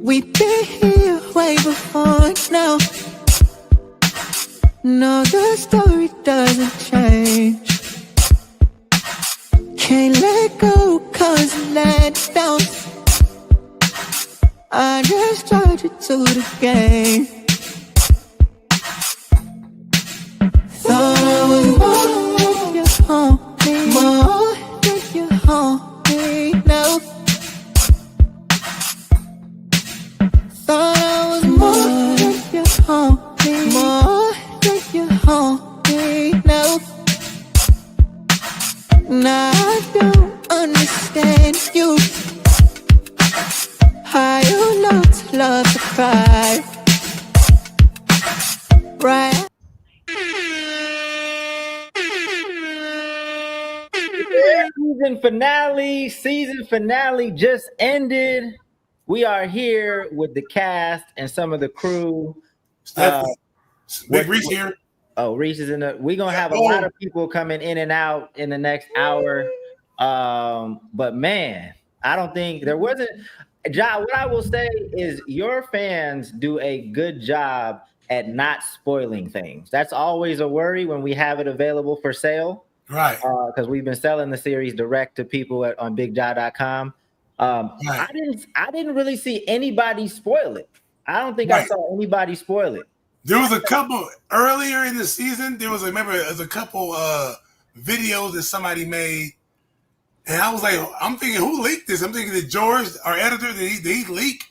We've been here way before now. No, the story doesn't change. Can't let go cause you let it down. I just charge it to the game. Thought I was more than your homie, more than your homie, no. Thought I was more than your homie, more than your homie, no. Now I don't understand you. How you love to cry, right? Season finale just ended. We are here with the cast and some of the crew. Big Reese here. Oh, Reese is in the. We're gonna have a lot of people coming in and out in the next hour. But man, I don't think there wasn't. John, what I will say is your fans do a good job at not spoiling things. That's always a worry when we have it available for sale. Right. Because we've been selling the series direct to people on BiggJah.com. Right. I didn't really see anybody spoil it. I don't think I saw anybody spoil it. There was a couple earlier in the season. There was a couple videos that somebody made, and I was like, I'm thinking, who leaked this? I'm thinking that George, our editor, did he leak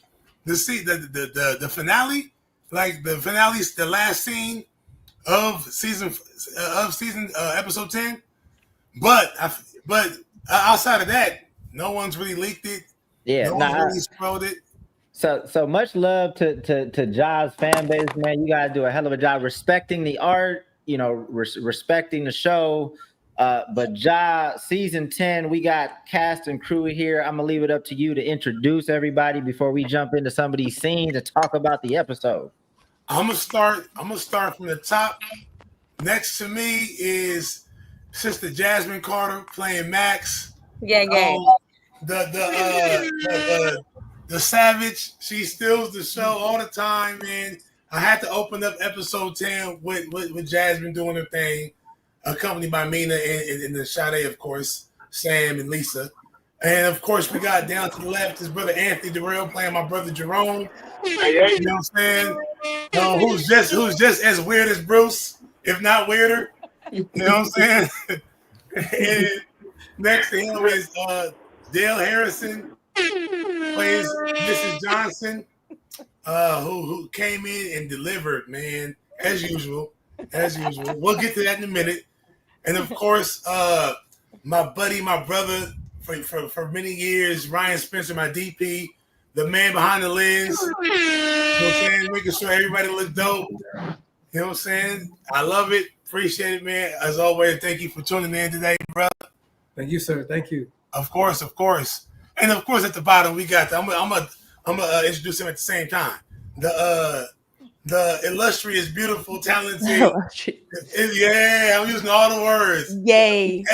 the finale? Like the finale's the last scene of season episode 10. But outside of that, no one's really leaked it. Yeah, no one's really spoiled it. So much love to Jah's fan base, man. You guys do a hell of a job respecting the art, respecting the show. But Jah, season 10, we got cast and crew here. I'm gonna leave it up to you to introduce everybody before we jump into some of these scenes and talk about the episode. I'm gonna start from the top. Next to me is Sister Jasmine Carter playing Max. Yeah. The Savage. She steals the show all the time, man. I had to open up episode 10 with Jasmine doing her thing, accompanied by Mina and the Sade, of course, Sam and Lisa. And of course, we got down to the left his brother Anthony Durrell playing my brother Jerome. You know what I'm saying? Who's just as weird as Bruce, if not weirder. You know what I'm saying? And next to him is Dale Harrison plays Mrs. Johnson, who came in and delivered, man, as usual. We'll get to that in a minute. And of course, my buddy, my brother for many years, Ryan Spencer, my DP, the man behind the lens. You know what I'm saying? Making sure everybody looks dope. You know what I'm saying? I love it. Appreciate it, man. As always, thank you for tuning in today, brother. Thank you, sir. Thank you. Of course. And of course, at the bottom, we got I'm gonna introduce him at the same time. The illustrious, beautiful, talented. Yeah, I'm using all the words. Yay.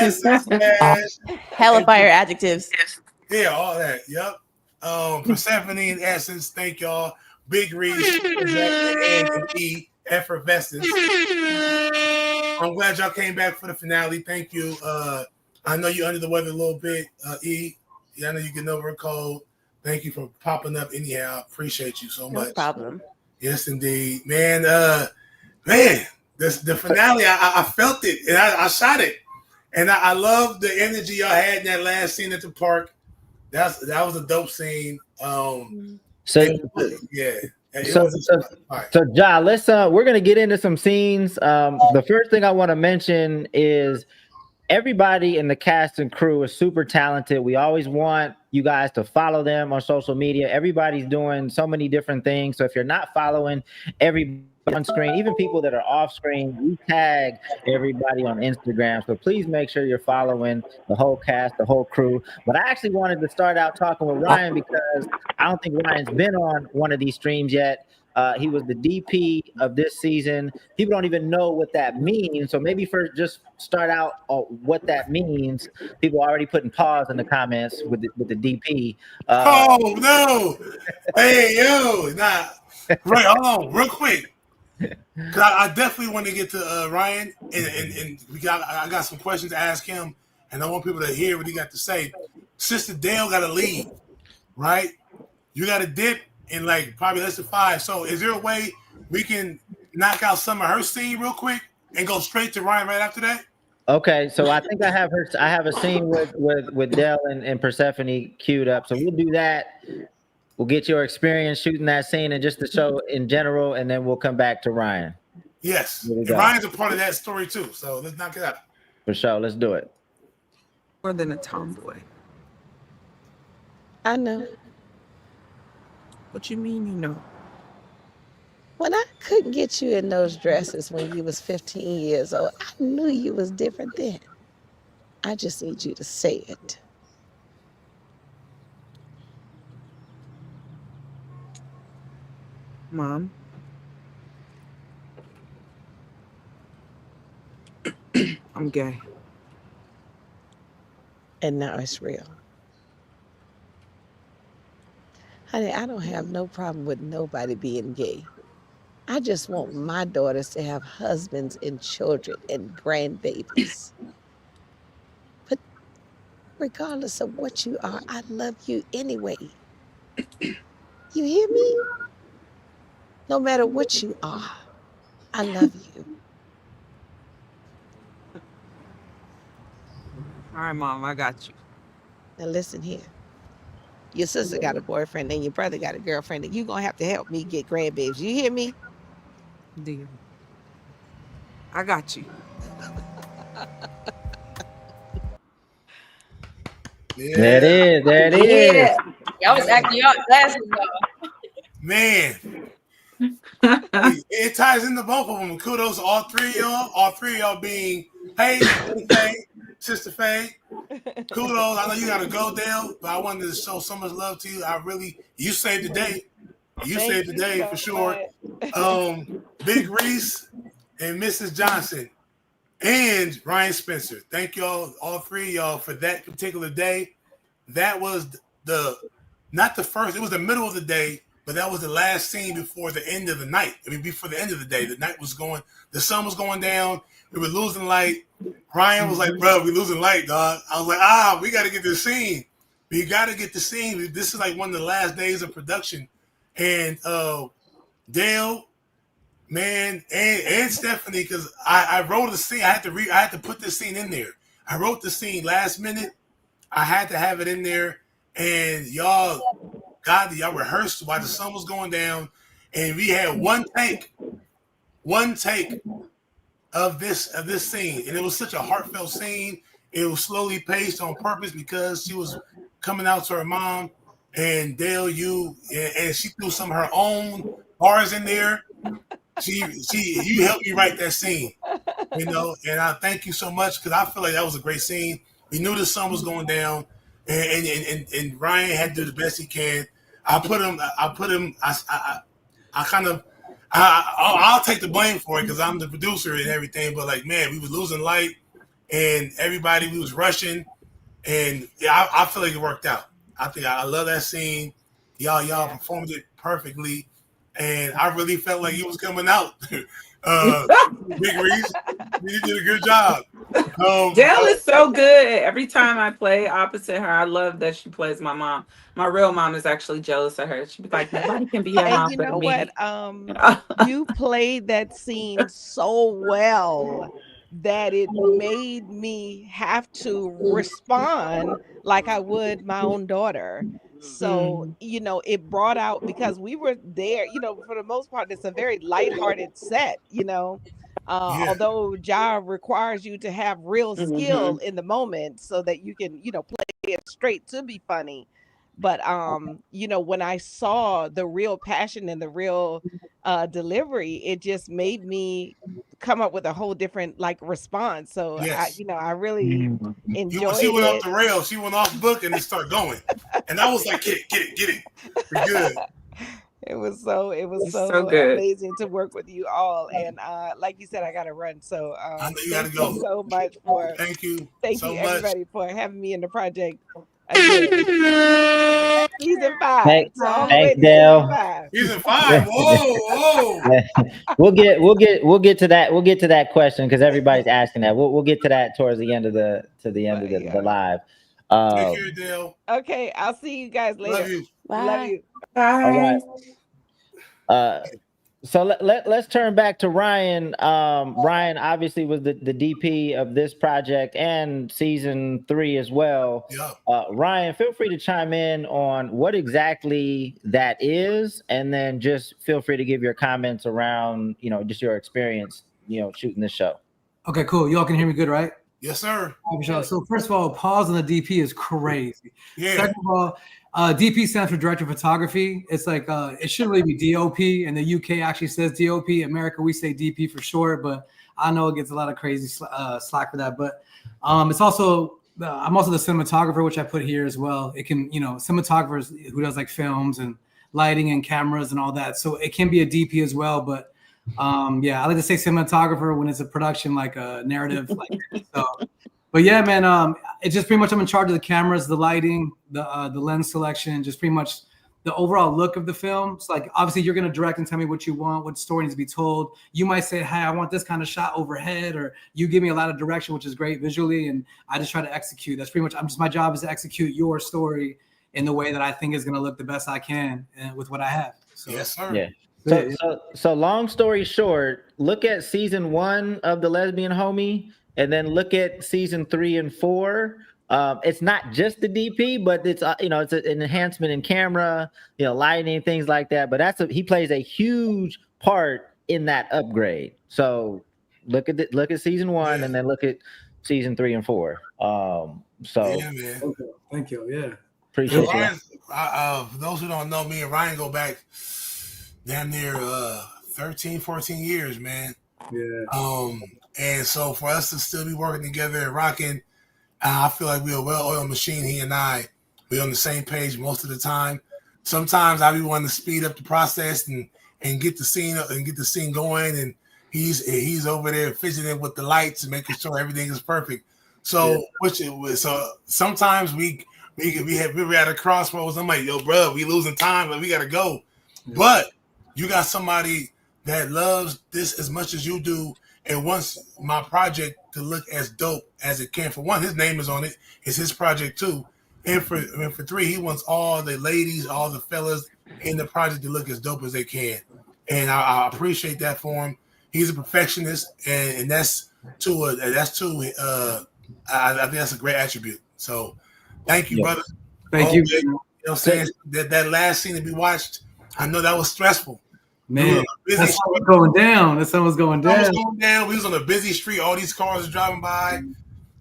Hella fire adjectives. Yeah, all that. Yep. Persephone and Essence. Thank y'all. Big Reese and E. Effervescence. I'm glad y'all came back for the finale. Thank you. I know you're under the weather a little bit, E. Yeah, I know you're getting over a cold. Thank you for popping up anyhow. Appreciate you so much. No problem. Yes, indeed. Man, the finale, I felt it and I shot it. And I love the energy y'all had in that last scene at the park. That was a dope scene. So Jah, let's we're gonna get into some scenes. The first thing I want to mention is everybody in the cast and crew is super talented. We always want you guys to follow them on social media. Everybody's doing so many different things. So if you're not following everybody on screen, even people that are off screen, we tag everybody on Instagram. So please make sure you're following the whole cast, the whole crew. But I actually wanted to start out talking with Ryan because I don't think Ryan's been on one of these streams yet. He was the DP of this season. People don't even know what that means. So maybe first just start out what that means. People are already putting pause in the comments with the DP. Oh no! Hey yo, nah. Right, hold on, real quick. Cause I definitely want to get to Ryan, and I got some questions to ask him, and I want people to hear what he got to say. Sister Dale got to leave, right? You got to dip in like probably less than 5. So is there a way we can knock out some of her scene real quick and go straight to Ryan right after that? Okay, so I think I have her. I have a scene with Dell and Persephone queued up. So we'll do that. We'll get your experience shooting that scene and just the show in general, and then we'll come back to Ryan. Yes, and Ryan's a part of that story too. So let's knock it out. For sure, let's do it. More than a tomboy. I know. What you mean you know? When I couldn't get you in those dresses when you was 15 years old, I knew you was different then. I just need you to say it. Mom. I'm gay. And now it's real. Honey, I don't have no problem with nobody being gay. I just want my daughters to have husbands and children and grandbabies. But regardless of what you are, I love you anyway. You hear me? No matter what you are, I love you. All right, Mom, I got you. Now listen here. Your sister got a boyfriend and your brother got a girlfriend, and you're going to have to help me get grandbabies. You hear me? Deal. I got you. Yeah. There it is. There it is. Yeah. Y'all was acting y'all glasses though. Man. It ties into both of them. Kudos to all three of y'all. All three of y'all being, hey, Faye, Sister Faye. Kudos. I know you gotta go, Dale, but I wanted to show so much love to you. You saved the day. You saved the day for sure. Big Reese and Mrs. Johnson and Ryan Spencer. Thank y'all, all three of y'all, for that particular day. That was not the first, it was the middle of the day, but that was the last scene before the end of the night. I mean, before the end of the day, the sun was going down. We were losing light. Ryan was like, bro, we losing light, dog. I was like, we got to get this scene. We got to get the scene. This is like one of the last days of production. And Dale, man, and Stephanie, because I wrote a scene. I had to put this scene in there. I wrote the scene last minute. I had to have it in there. And y'all rehearsed while the sun was going down. And we had one take of this scene, and it was such a heartfelt scene. It was slowly paced on purpose because she was coming out to her mom, and Dale, and she threw some of her own bars in there. You helped me write that scene, and I thank you so much because I feel like that was a great scene. We knew the sun was going down, and Ryan had to do the best he can. I'll take the blame for it because I'm the producer and everything. But like, man, we was losing light, and we was rushing, and I feel like it worked out. I love that scene. Y'all performed it perfectly, and I really felt like he was coming out. Big Reese, you did a good job. Dale is so good. Every time I play opposite her, I love that she plays my mom. My real mom is actually jealous of her. She'd be like, nobody can be your mom you but know me. what? You played that scene so well that it made me have to respond like I would my own daughter. So, it brought out, because we were there, for the most part, it's a very lighthearted set, although Jah requires you to have real skill in the moment so that you can, play it straight to be funny. But, when I saw the real passion and the real delivery, it just made me come up with a whole different response. So yes. I really enjoyed she went it. off the rail. She went off book and it started going. And I was like, get it. We're good. It was so So good. amazing to work with you all. And like you said, I gotta run. So I know you thank gotta you go. so much for Thank you thank so you much. everybody for having me in the project again. Season 5. Thanks, So all the way thanks, to season Dale. 5. Season 5. Whoa. We'll get to that question because everybody's asking that. We'll get to that towards the end of the But, the yeah. live. Take care, Dale. Okay, I'll see you guys later. Love you. Love you. Bye. All right. So let's turn back to Ryan. Ryan obviously was the DP of this project and season 3 as well. Yeah. Ryan, feel free to chime in on what exactly that is, and then just feel free to give your comments around, just your experience, shooting this show. Okay, cool. Y'all can hear me good, right? Yes, sir. So first of all, pause on the DP is crazy. Yeah. Second of all, DP stands for director of photography. It's like it shouldn't really be DOP, and the UK actually says DOP. America, we say DP for short, but I know it gets a lot of crazy slack for that. But it's also I'm also the cinematographer, which I put here as well. It can, cinematographers who does like films and lighting and cameras and all that. So it can be a DP as well, but yeah, I like to say cinematographer when it's a production like a narrative. But yeah, man, it's just pretty much I'm in charge of the cameras, the lighting, the lens selection, just pretty much the overall look of the film. It's like obviously you're gonna direct and tell me what you want, what story needs to be told. You might say, hey, I want this kind of shot overhead, or you give me a lot of direction, which is great visually, and I just try to execute. That's pretty much my job is to execute your story in the way that I think is gonna look the best I can with what I have. So, yes, sir. Yeah. So long story short, look at season 1 of The Lesbian Homie, and then look at season 3 and 4. It's not just the DP, but it's it's an enhancement in camera, lighting, things like that. But he plays a huge part in that upgrade. So look at season 1, Yeah. and then look at season 3 and 4. So Yeah, man. okay. Thank you. Yeah. appreciate you. Ryan, for those who don't know, me and Ryan go back damn near 13, 14 years, man. Yeah. And so for us to still be working together and rocking, I feel like we're a well-oiled machine. He and I, we're on the same page most of the time. Sometimes I be wanting to speed up the process and get the scene going, and he's over there fidgeting with the lights and making sure everything is perfect. So so sometimes we're at a crossroads. I'm like, yo, bro, we losing time, but we gotta go. Yeah. But you got somebody that loves this as much as you do and wants my project to look as dope as it can. For one, his name is on it. It's his project too. And for 3, he wants all the ladies, all the fellas in the project to look as dope as they can. And I appreciate that for him. He's a perfectionist, and I think that's a great attribute. So thank you, brother. Thank you. You know what I'm saying? That last scene that we watched, I know that was stressful. Man, that sun was going down. The sun was going down. We was on a busy street. All these cars driving by.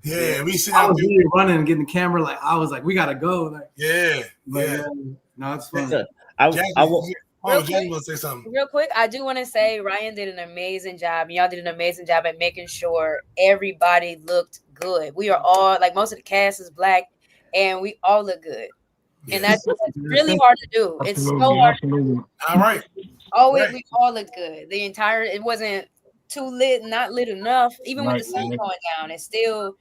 Yeah, we sit I out was there really running and getting the camera. I was like, we gotta go. Yeah. No, it's fun. Jackie want to say something. Real quick, I do want to say Ryan did an amazing job. Y'all did an amazing job at making sure everybody looked good. We are all, like, most of the cast is Black, and we all look good. Yes. And that's really hard to do. Absolutely. It's so hard to do. All right. We all look good. It wasn't too lit, not lit enough. Even with the sun going down, it still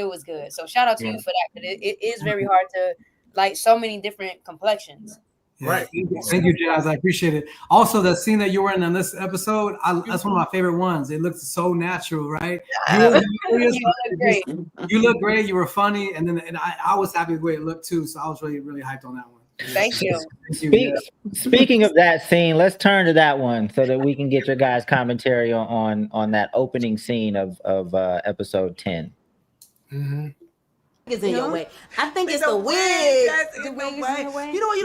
was good. So shout out to you for that. But it is very hard to light so many different complexions. Yeah. Right. Thank you, Jazz. I appreciate it. Also, the scene that you were in on this episode, that's one of my favorite ones. It looks so natural, right? You look great. You were funny, and I was happy with the way it looked too. So I was really, really hyped on that one. Thank you. Speaking of that scene, let's turn to that one so that we can get your guys' commentary on that opening scene of episode 10. Mm-hmm. Is in your way. I think it's the wig. The wig is in your way. You know,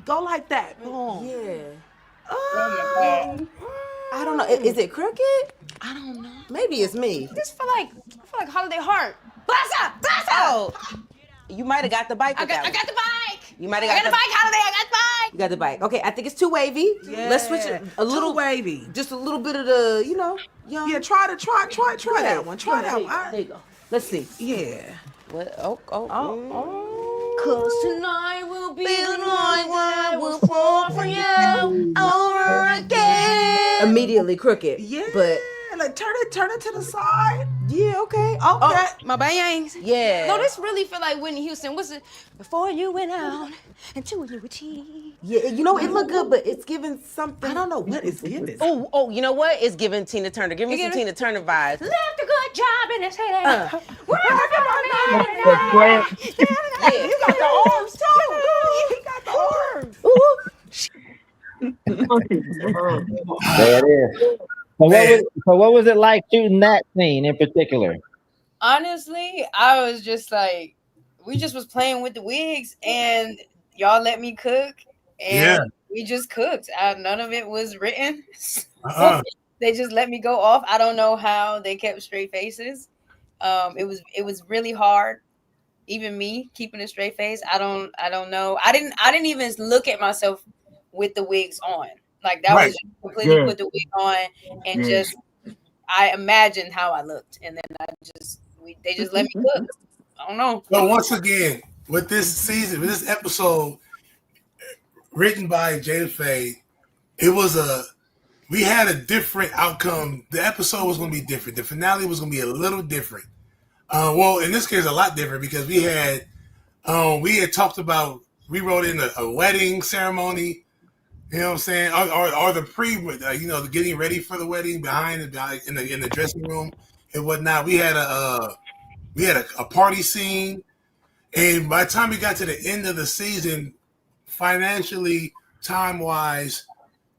go like that. Boom. Yeah. I don't know. Is it crooked? I don't know. Maybe it's me. I feel like Holiday Heart. Bless up! Oh. You might have got the bike. I got the bike. You might have got the bike, Holiday. I got the bike. You got the bike. Okay, I think it's too wavy. Yeah. Let's switch it a little wavy. Just a little bit of the, young. Yeah, try that one. Try that one. There you go. Let's see. Yeah. What? Oh. Cause tonight will be the night when I will fall for you. immediately crooked. Yeah, but like turn it to the side. yeah, okay. Okay. My bangs. Yeah. No, this really feel like Whitney Houston. What's it? Before you went out and two you would cheat. Yeah, you know, it look good, but it's giving something. I don't know what it's giving. Oh, you know what? It's giving Tina Turner. Give me some Tina Turner vibes. Left a good job in the city. Yeah. You got the arms too. He got the arms. There it is. So what was it like shooting that scene in particular? Honestly, I was just like, we just was playing with the wigs, and y'all let me cook, and we just cooked. None of it was written. They just let me go off. I don't know how they kept straight faces. It was really hard. Even me keeping a straight face, I don't know. I didn't even look at myself with the wigs on. Like that was just completely put the wig on and just I imagined how I looked, and then they just let me cook. I don't know. So once again, with this season, with this episode, written by Jada Faye, we had a different outcome. The episode was going to be different. The finale was going to be a little different. Well, in this case, a lot different because we had talked about, we wrote in a wedding ceremony, you know what I'm saying, or the the getting ready for the wedding in the dressing room and whatnot. We had a party scene, and by the time we got to the end of the season, financially, time wise,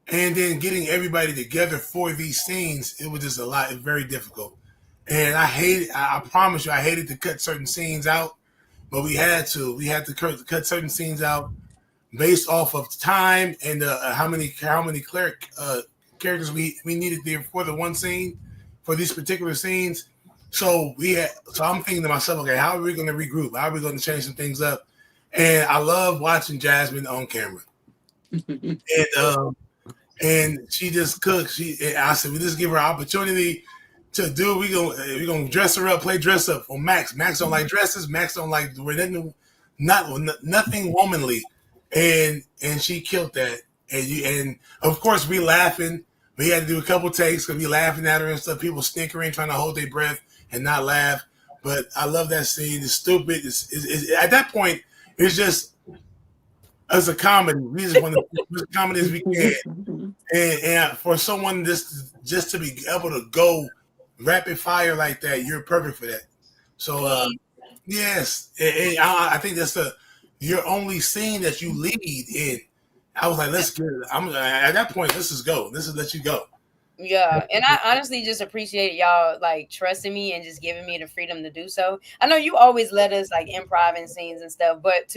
and then getting everybody together for these scenes, it was just a lot. It's very difficult. And I promise you, I hated to cut certain scenes out, but we had to. We had to cut certain scenes out based off of time and how many characters we needed there for the one scene, for these particular scenes. So I'm thinking to myself, okay, how are we going to regroup? How are we going to change some things up? And I love watching Jasmine on camera. And she just cooks. I said, we just give her an opportunity to do. We gonna dress her up, play dress up. For Max don't like dresses. Max don't like nothing womanly, and she killed that. And of course we laughing. We had to do a couple takes because we laughing at her and stuff. People snickering, trying to hold their breath and not laugh. But I love that scene. It's stupid. It's at that point, it's just as a comedy. We just want to do as comedy as we can. And for someone just to be able to go rapid fire like that, you're perfect for that. So yes, and I think that's your only scene that you lead in. I was like, let's get it. At that point, let's just go. Let's just let you go. Yeah, and I honestly just appreciate y'all like trusting me and just giving me the freedom to do so. I know you always let us like improv in scenes and stuff, but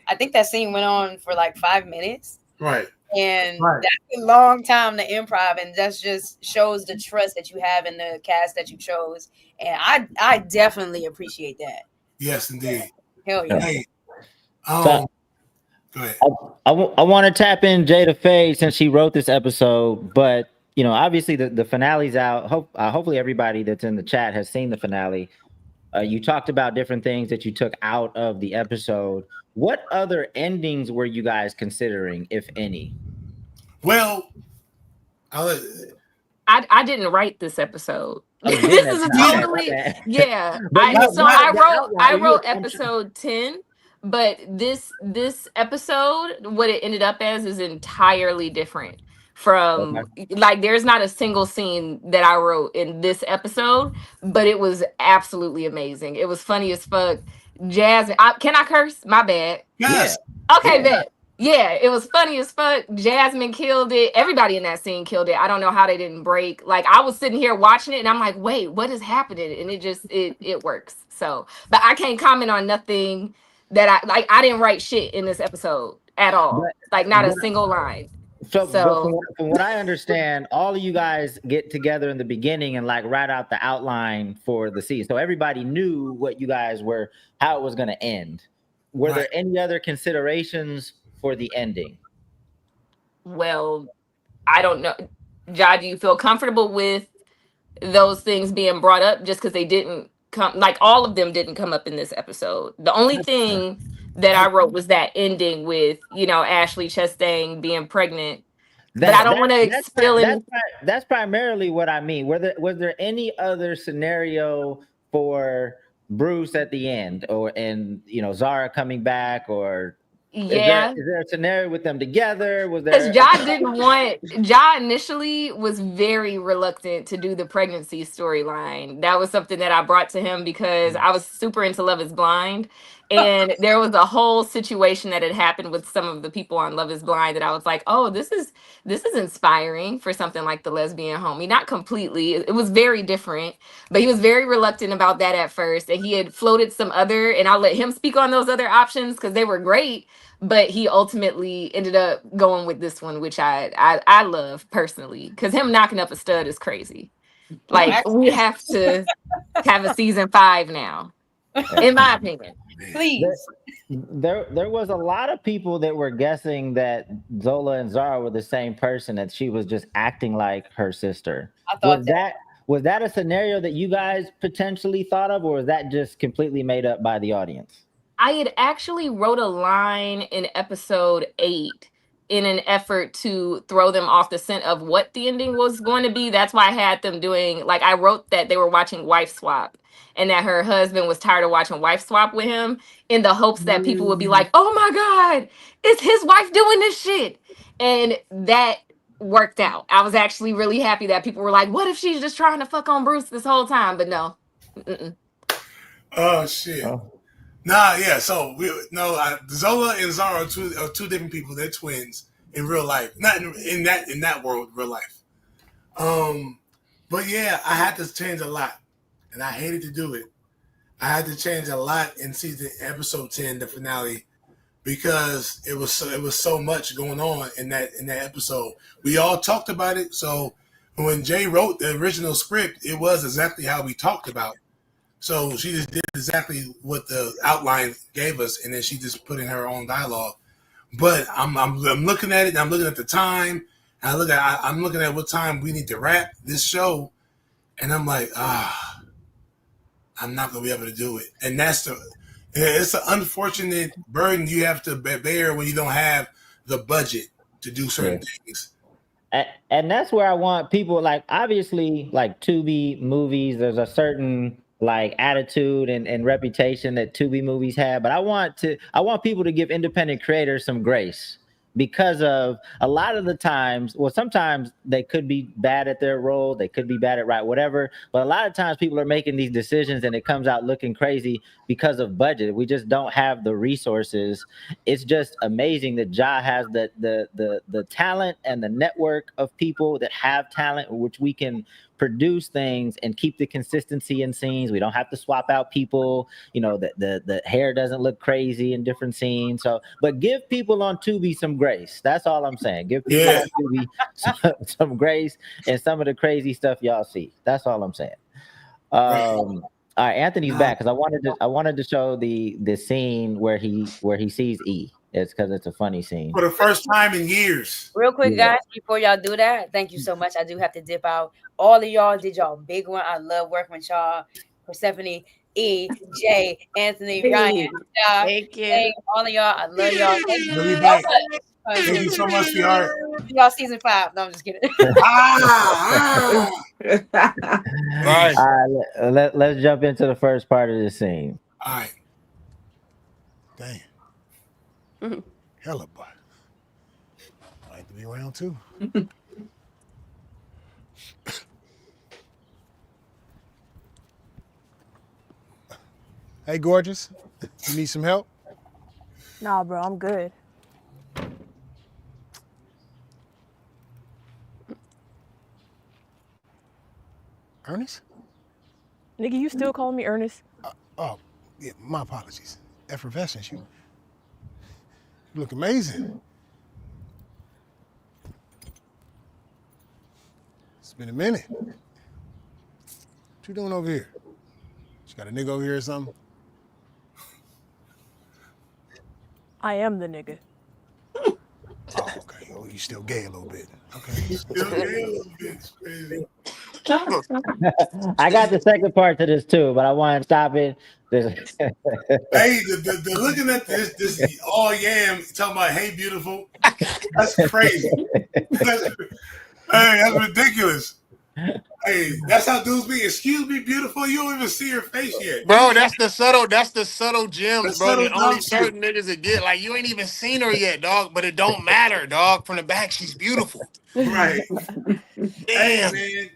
I think that scene went on for like 5 minutes. Right. And that's a long time to improv, and that just shows the trust that you have in the cast that you chose. And I definitely appreciate that. Yes, indeed. Hell yeah. Hey, So, go ahead. I want to tap in Jada Faye since she wrote this episode, but obviously the finale's out. Hopefully everybody that's in the chat has seen the finale. You talked about different things that you took out of the episode. What other endings were you guys considering, if any? Well, I didn't write this episode. Oh, This is totally I wrote episode 10, but this episode, what it ended up as is entirely different from like there's not a single scene that I wrote in this episode, but it was absolutely amazing. It was funny as fuck. Jasmine, can I curse? My bad. Yes. Okay, bet. Yeah, it was funny as fuck. Jasmine killed it. Everybody in that scene killed it. I don't know how they didn't break. Like I was sitting here watching it and I'm like, wait, what is happening? And it works. So, but I can't comment on nothing that I didn't write shit in this episode at all. Like not a single line. So from what I understand, all of you guys get together in the beginning and like write out the outline for the season. So everybody knew what you guys how it was going to end. Were there any other considerations for the ending? Well, I don't know. Jah, do you feel comfortable with those things being brought up just because they didn't come, like all of them didn't come up in this episode? The only thing that I wrote was that ending with, Ashley Chastain being pregnant But I don't want to spill in. That's primarily what I mean. Was there any other scenario for Bruce at the end, or Zara coming back, or Yeah. is there a scenario with them together? Was Because there? Jah initially was very reluctant to do the pregnancy storyline. That was something that I brought to him because I was super into Love is Blind. And there was a whole situation that had happened with some of the people on Love is Blind that I was like, oh, this is inspiring for something like the Lesbian Homie. Not completely. It was very different, but he was very reluctant about that at first. And he had floated some other, and I'll let him speak on those other options because they were great. But he ultimately ended up going with this one, which I love personally, because him knocking up a stud is crazy. Like, we have to have a season 5 now, in my opinion. Please. There was a lot of people that were guessing that Zola and Zara were the same person, that she was just acting like her sister. I thought Was that a scenario that you guys potentially thought of, or was that just completely made up by the audience? I had actually wrote a line in episode 8 in an effort to throw them off the scent of what the ending was going to be. That's why I had them doing, like, I wrote that they were watching Wife Swap and that her husband was tired of watching Wife Swap with him, in the hopes that people would be like, oh my God, it's his wife doing this shit. And that worked out. I was actually really happy that people were like, what if she's just trying to fuck on Bruce this whole time? But no. Mm-mm. Oh shit. Oh. Nah, yeah. So Zola and Zara are two different people. They're twins in real life, not in that world, real life. But yeah, I had to change a lot, and I hated to do it. I had to change a lot in episode 10, the finale, because it was so much going on in that episode. We all talked about it. So when Jay wrote the original script, it was exactly how we talked about. So she just did exactly what the outline gave us, and then she just put in her own dialogue. But I'm looking at it, and I'm looking at the time, and I'm looking at what time we need to wrap this show, and I'm like, I'm not gonna be able to do it. And it's an unfortunate burden you have to bear when you don't have the budget to do certain things. And that's where I want people, like, obviously, like Tubi movies, there's a certain like attitude and reputation that Tubi movies have, but I want people to give independent creators some grace, because of a lot of the times, well, sometimes they could be bad at their role, they could be bad at whatever, but a lot of times people are making these decisions and it comes out looking crazy because of budget. We just don't have the resources. It's just amazing that Jah has the talent and the network of people that have talent, which we can produce things and keep the consistency in scenes. We don't have to swap out people. The hair doesn't look crazy in different scenes. So, but give people on Tubi some grace. That's all I'm saying. Give people on Tubi some grace and some of the crazy stuff y'all see. That's all I'm saying. All right, Anthony's back, because I wanted to show the scene where he sees E. It's because it's a funny scene. For the first time in years. Real quick, guys, before y'all do that, thank you so much. I do have to dip out. All of y'all did y'all big one. I love working with y'all. Persephone, E, Jay, Anthony, Ryan, Thank you. all of y'all. I love y'all. Thank you Really so back. much. Thank you so much, sweetheart. Y'all season 5. No, I'm just kidding. Right. All right, let's jump into the first part of the scene. All right. Damn. Hella boy. I like to be around too. Hey, gorgeous. You need some help? Nah, bro, I'm good. Ernest? Nigga, you still calling me Ernest? Oh, yeah, my apologies. Effervescence, you look amazing. It's been a minute. What you doing over here? You got a nigga over here or something? I am the nigga. Oh, okay. Oh, you still gay a little bit. Okay. Still gay a little bit. It's crazy. I got the second part to this too, but I want to stop it. Hey, the looking at this all yam talking about hey beautiful, that's crazy. That's ridiculous. Hey, that's how dudes be. Excuse me, beautiful. You don't even see her face yet, Bro, that's the subtle gems, the bro, subtle that only jump shit. certain niggas that get. Like, you ain't even seen her yet, dog, but it don't matter, dog. From the back, she's beautiful. Right. Hey Damn. man,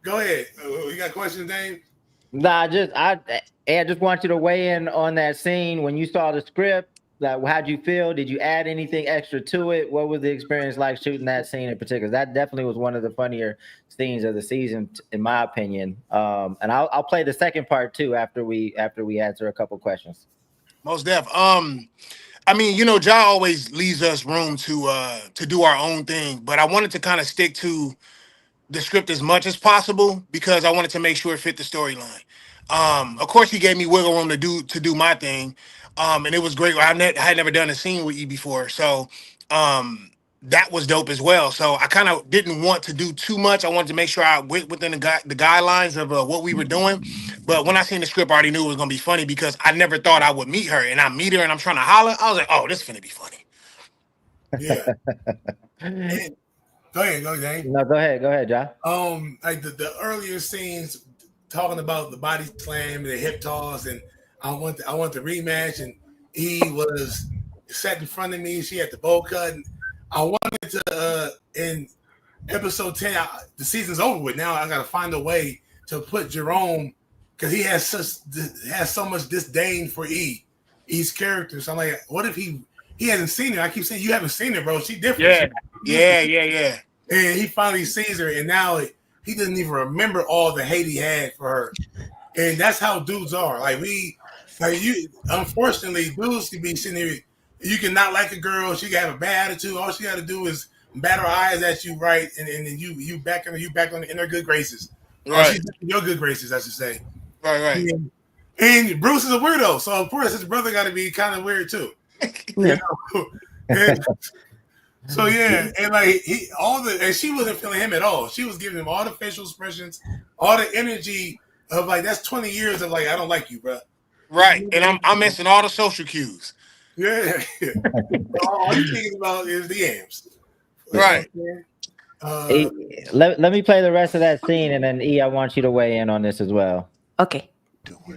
go ahead. You got questions, Dane? Nah, I just want you to weigh in on that scene when you saw the script. Like, how'd you feel? Did you add anything extra to it? What was the experience like shooting that scene in particular? That definitely was one of the funnier scenes of the season, in my opinion. And I'll play the second part too after we answer a couple questions. Most def. I mean, you know, Ja always leaves us room to do our own thing, but I wanted to kind of stick to the script as much as possible because I wanted to make sure it fit the storyline. Of course, he gave me wiggle room to do my thing, and it was great. I had never done a scene with E before, so that was dope as well. So I kind of didn't want to do too much. I wanted to make sure I went within the guidelines of what we were doing. But when I seen the script, I already knew it was gonna be funny because I never thought I would meet her, and I meet her, and I'm trying to holler. I was like, "Oh, this is gonna be funny." Yeah. And, go ahead, Dane. No, go ahead, John. Like the earlier scenes talking about the body slam and the hip toss, and I want the rematch, and he was sat in front of me. She had the bowl cut. And I wanted to in episode 10. The season's over with. Now I got to find a way to put Jerome because he has so much disdain for E's character. So I'm like, what if he hasn't seen her? I keep saying you haven't seen her, bro. She different. Yeah. And he finally sees her, and now he doesn't even remember all the hate he had for her. And that's how dudes are. Unfortunately, dudes can be sitting there. You can not like a girl. She can have a bad attitude. All she got to do is bat her eyes at you, right? And then you back on in her good graces. Right. Or she's in your good graces, I should say. Right. And Bruce is a weirdo, so of course his brother got to be kind of weird too. You know? So yeah, and like and she wasn't feeling him at all. She was giving him all the facial expressions, all the energy of like that's 20 years of like I don't like you, bro. Right, and I'm missing all the social cues. Yeah. All you're thinking about is the yams. Right. Let me play the rest of that scene, and then E, I want you to weigh in on this as well. Okay.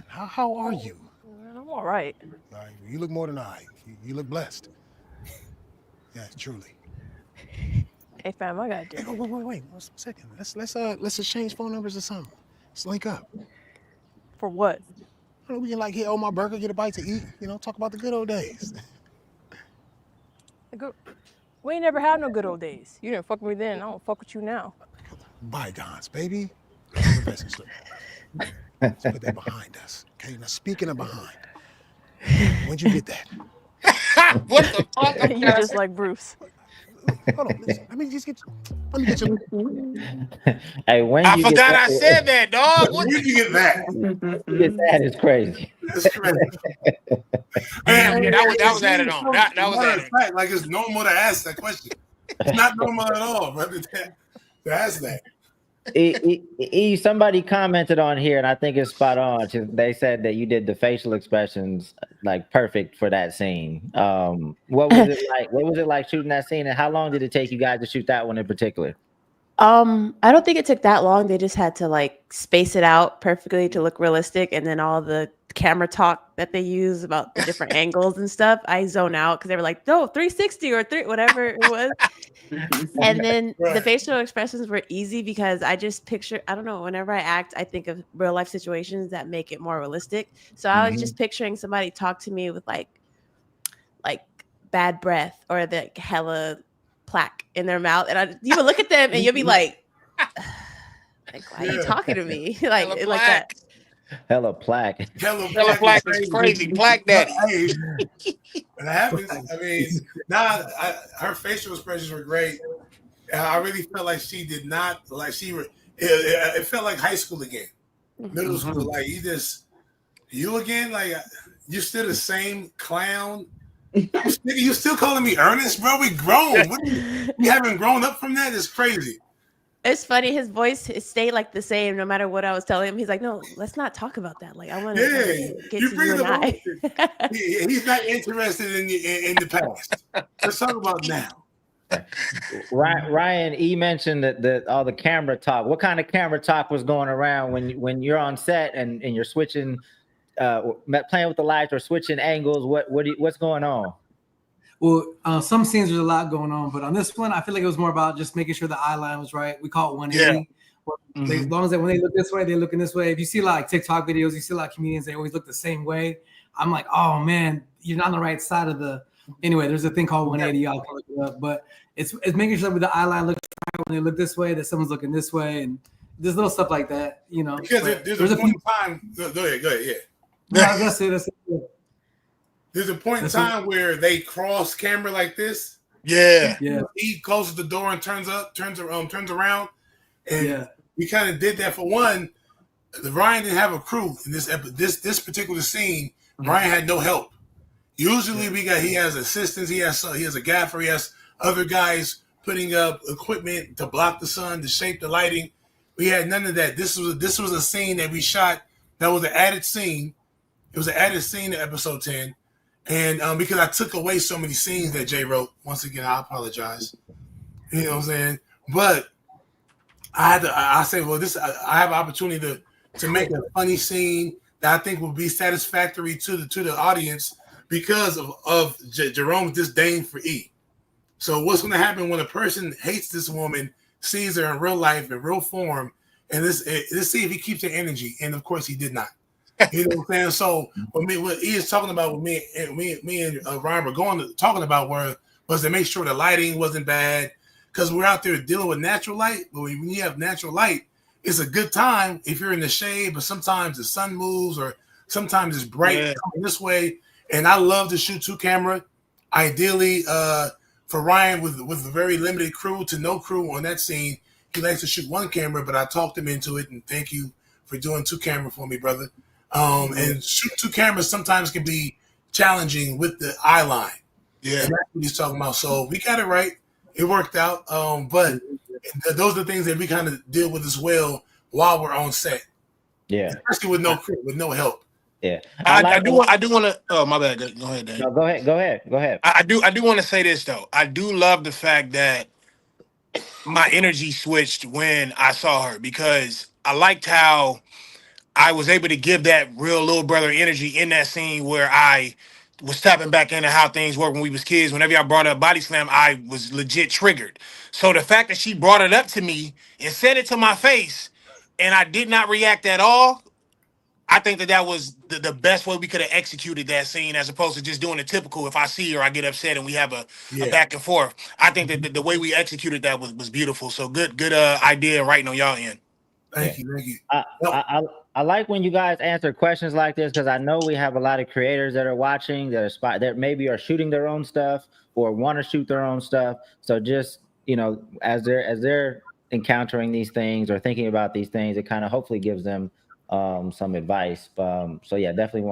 How are you? I'm all right. You look more than I. You look blessed. Yes, truly. Hey fam, I got Hey, wait, 1 second. Let's exchange phone numbers or something. Let's link up. For what? We can like hit my burger, get a bite to eat. You know, talk about the good old days. We ain't never had no good old days. You didn't fuck with me then. I don't fuck with you now. Bygones, baby. Let's put that behind us. Okay, now speaking of behind, when'd you get that? What the fuck? You're just like Bruce. Hold on, listen. Let me get you. Hey, when I you forgot get I said that, dog. When did you get that? Get that is crazy. That's crazy. Damn, that was added on. That was added. Fact, like it's normal to ask that question. It's not normal at all, brother. To ask that. Somebody commented on here, and I think it's spot on. They said that you did the facial expressions like perfect for that scene. What was it like? What was it like shooting that scene, and how long did it take you guys to shoot that one in particular? I don't think it took that long. They just had to like space it out perfectly to look realistic, and then all the camera talk that they use about the different angles and stuff, I zone out because they were like, no, 360 or whatever it was. And then the facial expressions were easy because I just picture, I don't know, whenever I act, I think of real life situations that make it more realistic. So I was just picturing somebody talk to me with like bad breath or the hella plaque in their mouth, and you would look at them and you'll be like why are you talking to me like that? Hella plaque. Hella plaque is crazy. Plaque daddy. That happens. I mean, her facial expressions were great. I really felt like she did not like it felt like high school again, middle school. Like you again, like you still the same clown. You still calling me Ernest, bro? We grown. You haven't grown up from that? It's crazy. It's funny. His voice stayed like the same no matter what I was telling him. He's like, "No, let's not talk about that. Like, I want to Yeah, get you to you bring and the wrong I." thing. He's not interested in the past. Let's talk about now. Ryan E mentioned that all the camera talk. What kind of camera talk was going around when you're on set and you're switching, playing with the lights or switching angles? What's going on? Well, some scenes there's a lot going on, but on this one, I feel like it was more about just making sure the eye line was right. We call it 180. As long as when they look this way, they're looking this way. If you see like TikTok videos, you see a lot of comedians, they always look the same way. I'm like, oh man, you're not on the right side of the. Anyway, there's a thing called 180. I'll look it up, but it's making sure that the eye line looks right when they look this way, that someone's looking this way, and there's little stuff like that, you know. Because there's a point in time. Go ahead, yeah. No, that's it. There's a point in time where they cross camera like this. Yeah. He closes the door and turns around, and we kind of did that for one. Ryan didn't have a crew in this particular scene. Ryan had no help. Usually he has assistants, he has a gaffer, he has other guys putting up equipment to block the sun, to shape the lighting. We had none of that. This was a scene that we shot that was an added scene. It was an added scene in episode 10. And because I took away so many scenes that Jay wrote, once again, I apologize. You know what I'm saying? But I said, well, I have an opportunity to make a funny scene that I think will be satisfactory to the audience because of Jerome's disdain for E. So what's going to happen when a person hates this woman, sees her in real life, in real form, and let's see if he keeps their energy. And of course, he did not. You know what I'm saying? So what he is talking about with me and Ryan were talking about was to make sure the lighting wasn't bad, because we're out there dealing with natural light. But when you have natural light, it's a good time if you're in the shade, but sometimes the sun moves or sometimes it's bright coming this way. And I love to shoot 2-camera. Ideally, for Ryan with a very limited crew to no crew on that scene, he likes to shoot 1 camera, but I talked him into it, and thank you for doing 2-camera for me, brother. And shoot 2 cameras sometimes can be challenging with the eye line. Yeah. And that's what he's talking about. So we got it right. It worked out. But those are the things that we kind of deal with as well while we're on set. Yeah. Especially with no crew, with no help. Yeah. I do want to. Oh, my bad. Go ahead, Dan. No, go ahead. I do want to say this though. I do love the fact that my energy switched when I saw her, because I liked how I was able to give that real little brother energy in that scene where I was tapping back into how things were when we was kids. Whenever y'all brought up body slam, I was legit triggered. So the fact that she brought it up to me and said it to my face, and I did not react at all, I think that was the best way we could have executed that scene, as opposed to just doing the typical, if I see her, I get upset and we have a back and forth. I think that the way we executed that was beautiful. So good idea writing on y'all end. Thank you. I like when you guys answer questions like this, because I know we have a lot of creators that are watching that maybe are shooting their own stuff or want to shoot their own stuff. So just, as they're encountering these things or thinking about these things, it kind of hopefully gives them some advice. So yeah, definitely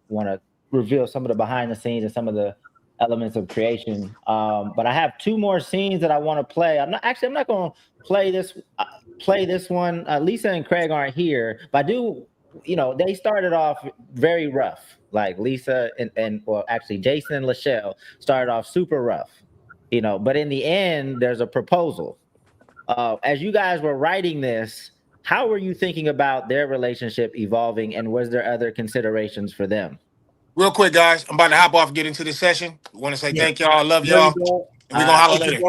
want to reveal some of the behind the scenes and some of the elements of creation. But I have 2 more scenes that I want to play. I'm not going to play this one. Lisa and Craig aren't here, but I do. They started off very rough. Like Lisa and actually Jason and Lachelle started off super rough. But in the end, there's a proposal. As you guys were writing this, how were you thinking about their relationship evolving, and was there other considerations for them? Real quick, guys, I'm about to hop off and get into this session. I want to say thank y'all. I love y'all. And we're going to holler later.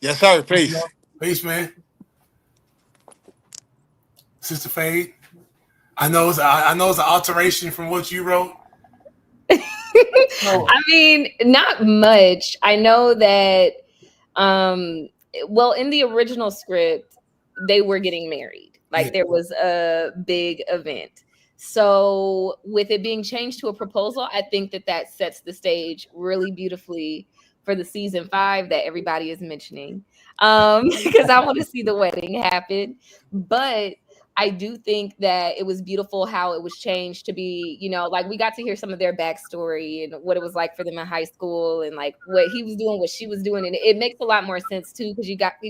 Yes, sir. Peace. Peace, man. Sister Fade. I know it's an alteration from what you wrote. I mean, not much. I know that, in the original script, they were getting married. Like there was a big event. So with it being changed to a proposal, I think that sets the stage really beautifully for the season 5 that everybody is mentioning. Because I want to see the wedding happen. But I do think that it was beautiful how it was changed to be, like we got to hear some of their backstory and what it was like for them in high school and like what he was doing, what she was doing. And it makes a lot more sense too, because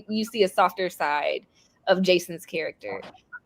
you see a softer side of Jason's character.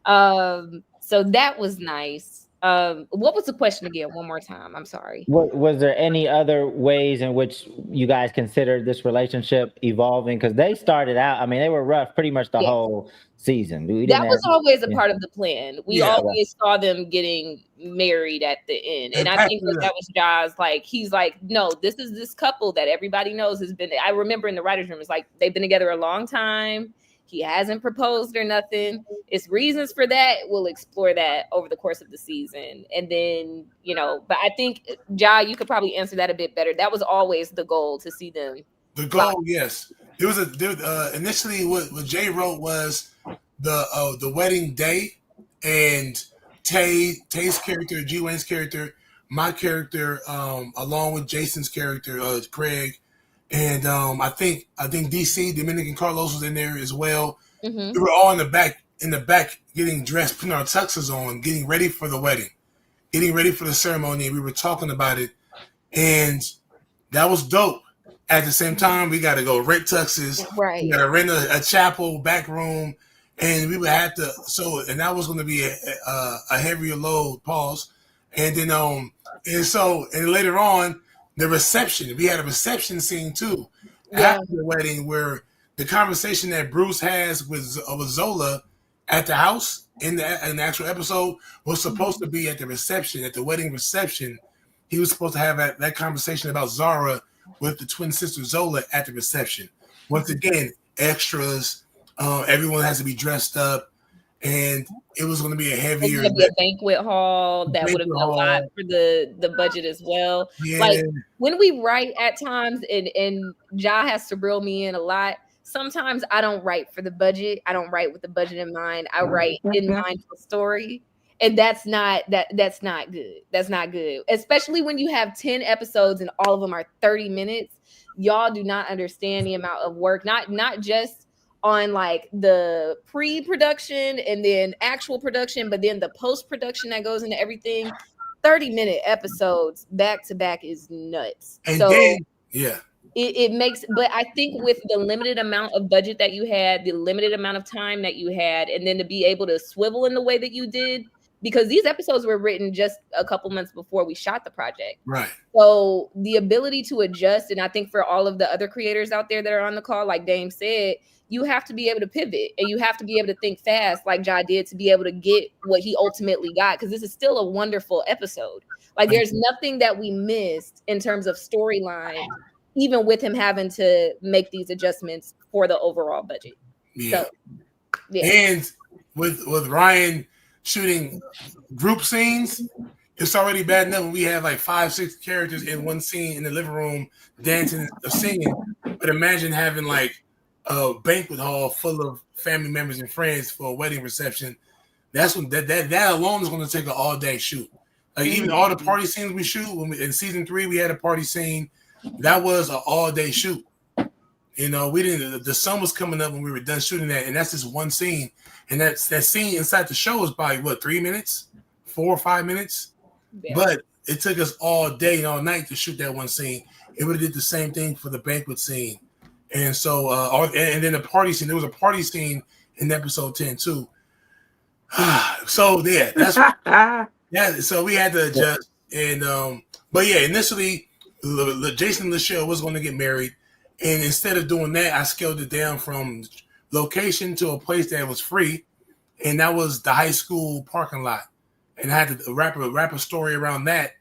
So that was nice. What was the question again? One more time. I'm sorry. Was there any other ways in which you guys considered this relationship evolving? Because they started out, I mean, they were rough pretty much the Yeah. whole season. We That didn't was have, always a yeah. part of the plan. We Yeah. always saw them getting married at the end. And I think that was Jah's, like, he's like, no, this is this couple that everybody knows has been, I remember in the writer's room, it's like, they've been together a long time. He hasn't proposed or nothing. It's reasons for that. We'll explore that over the course of the season. And then, you know, but I think, Jah, you could probably answer that a bit better. That was always the goal, to see them. The goal, yes. There was initially what Jay wrote was the wedding day, and Tay's character, G Wayne's character, my character, along with Jason's character, Craig, and I think DC Dominican Carlos was in there as well. Mm-hmm. We were all in the back getting dressed, putting our tuxes on, getting ready for the wedding, getting ready for the ceremony, and we were talking about it, and that was dope. At the same time, we got to go rent tuxes. Right. We got to rent a chapel back room, and we would have to. And that was going to be a heavier load. Pause. And then and later on, the reception. We had a reception scene too after the wedding, where the conversation that Bruce has with Zola at the house in the actual episode was supposed to be at the reception, at the wedding reception. He was supposed to have that conversation about Zara with the twin sister Zola at the reception. Once again, extras. Everyone has to be dressed up, and it was going to be a heavier. It was going to be a banquet hall that would have been a lot for the budget as well. Yeah. Like when we write at times, and Jah has to reel me in a lot. Sometimes I don't write for the budget. I don't write with the budget in mind. I write in mind for story. And that's not good. That's not good. Especially when you have 10 episodes and all of them are 30 minutes. Y'all do not understand the amount of work, not just on like the pre-production and then actual production, but then the post-production that goes into everything. 30-minute episodes back to back is nuts. And so then, yeah. It makes, but I think with the limited amount of budget that you had, the limited amount of time that you had, and then to be able to swivel in the way that you did, because these episodes were written just a couple months before we shot the project. Right. So the ability to adjust, and I think for all of the other creators out there that are on the call, like Dame said, you have to be able to pivot and you have to be able to think fast like Jah did to be able to get what he ultimately got, because this is still a wonderful episode. Like there's nothing that we missed in terms of storyline, even with him having to make these adjustments for the overall budget. Yeah. So, yeah. And with Ryan shooting group scenes, it's already bad enough when we have like 5-6 characters in one scene in the living room dancing or singing. But imagine having like a banquet hall full of family members and friends for a wedding reception. That's when that alone is going to take an all-day shoot. Like even all the party scenes we shoot, in season 3 we had a party scene. That was an all-day shoot. You know, we didn't. The sun was coming up when we were done shooting that, and that's just one scene. And that scene inside the show is probably what, 3 minutes, 4 or 5 minutes. Yeah. But it took us all day and all night to shoot that one scene. It would have did the same thing for the banquet scene, and so and then the party scene. There was a party scene in episode 10 too. So yeah, that's yeah. So we had to adjust, and but yeah, initially. Jason and Lachelle was going to get married, and instead of doing that, I scaled it down from location to a place that was free, and that was the high school parking lot. And I had to wrap a story around that,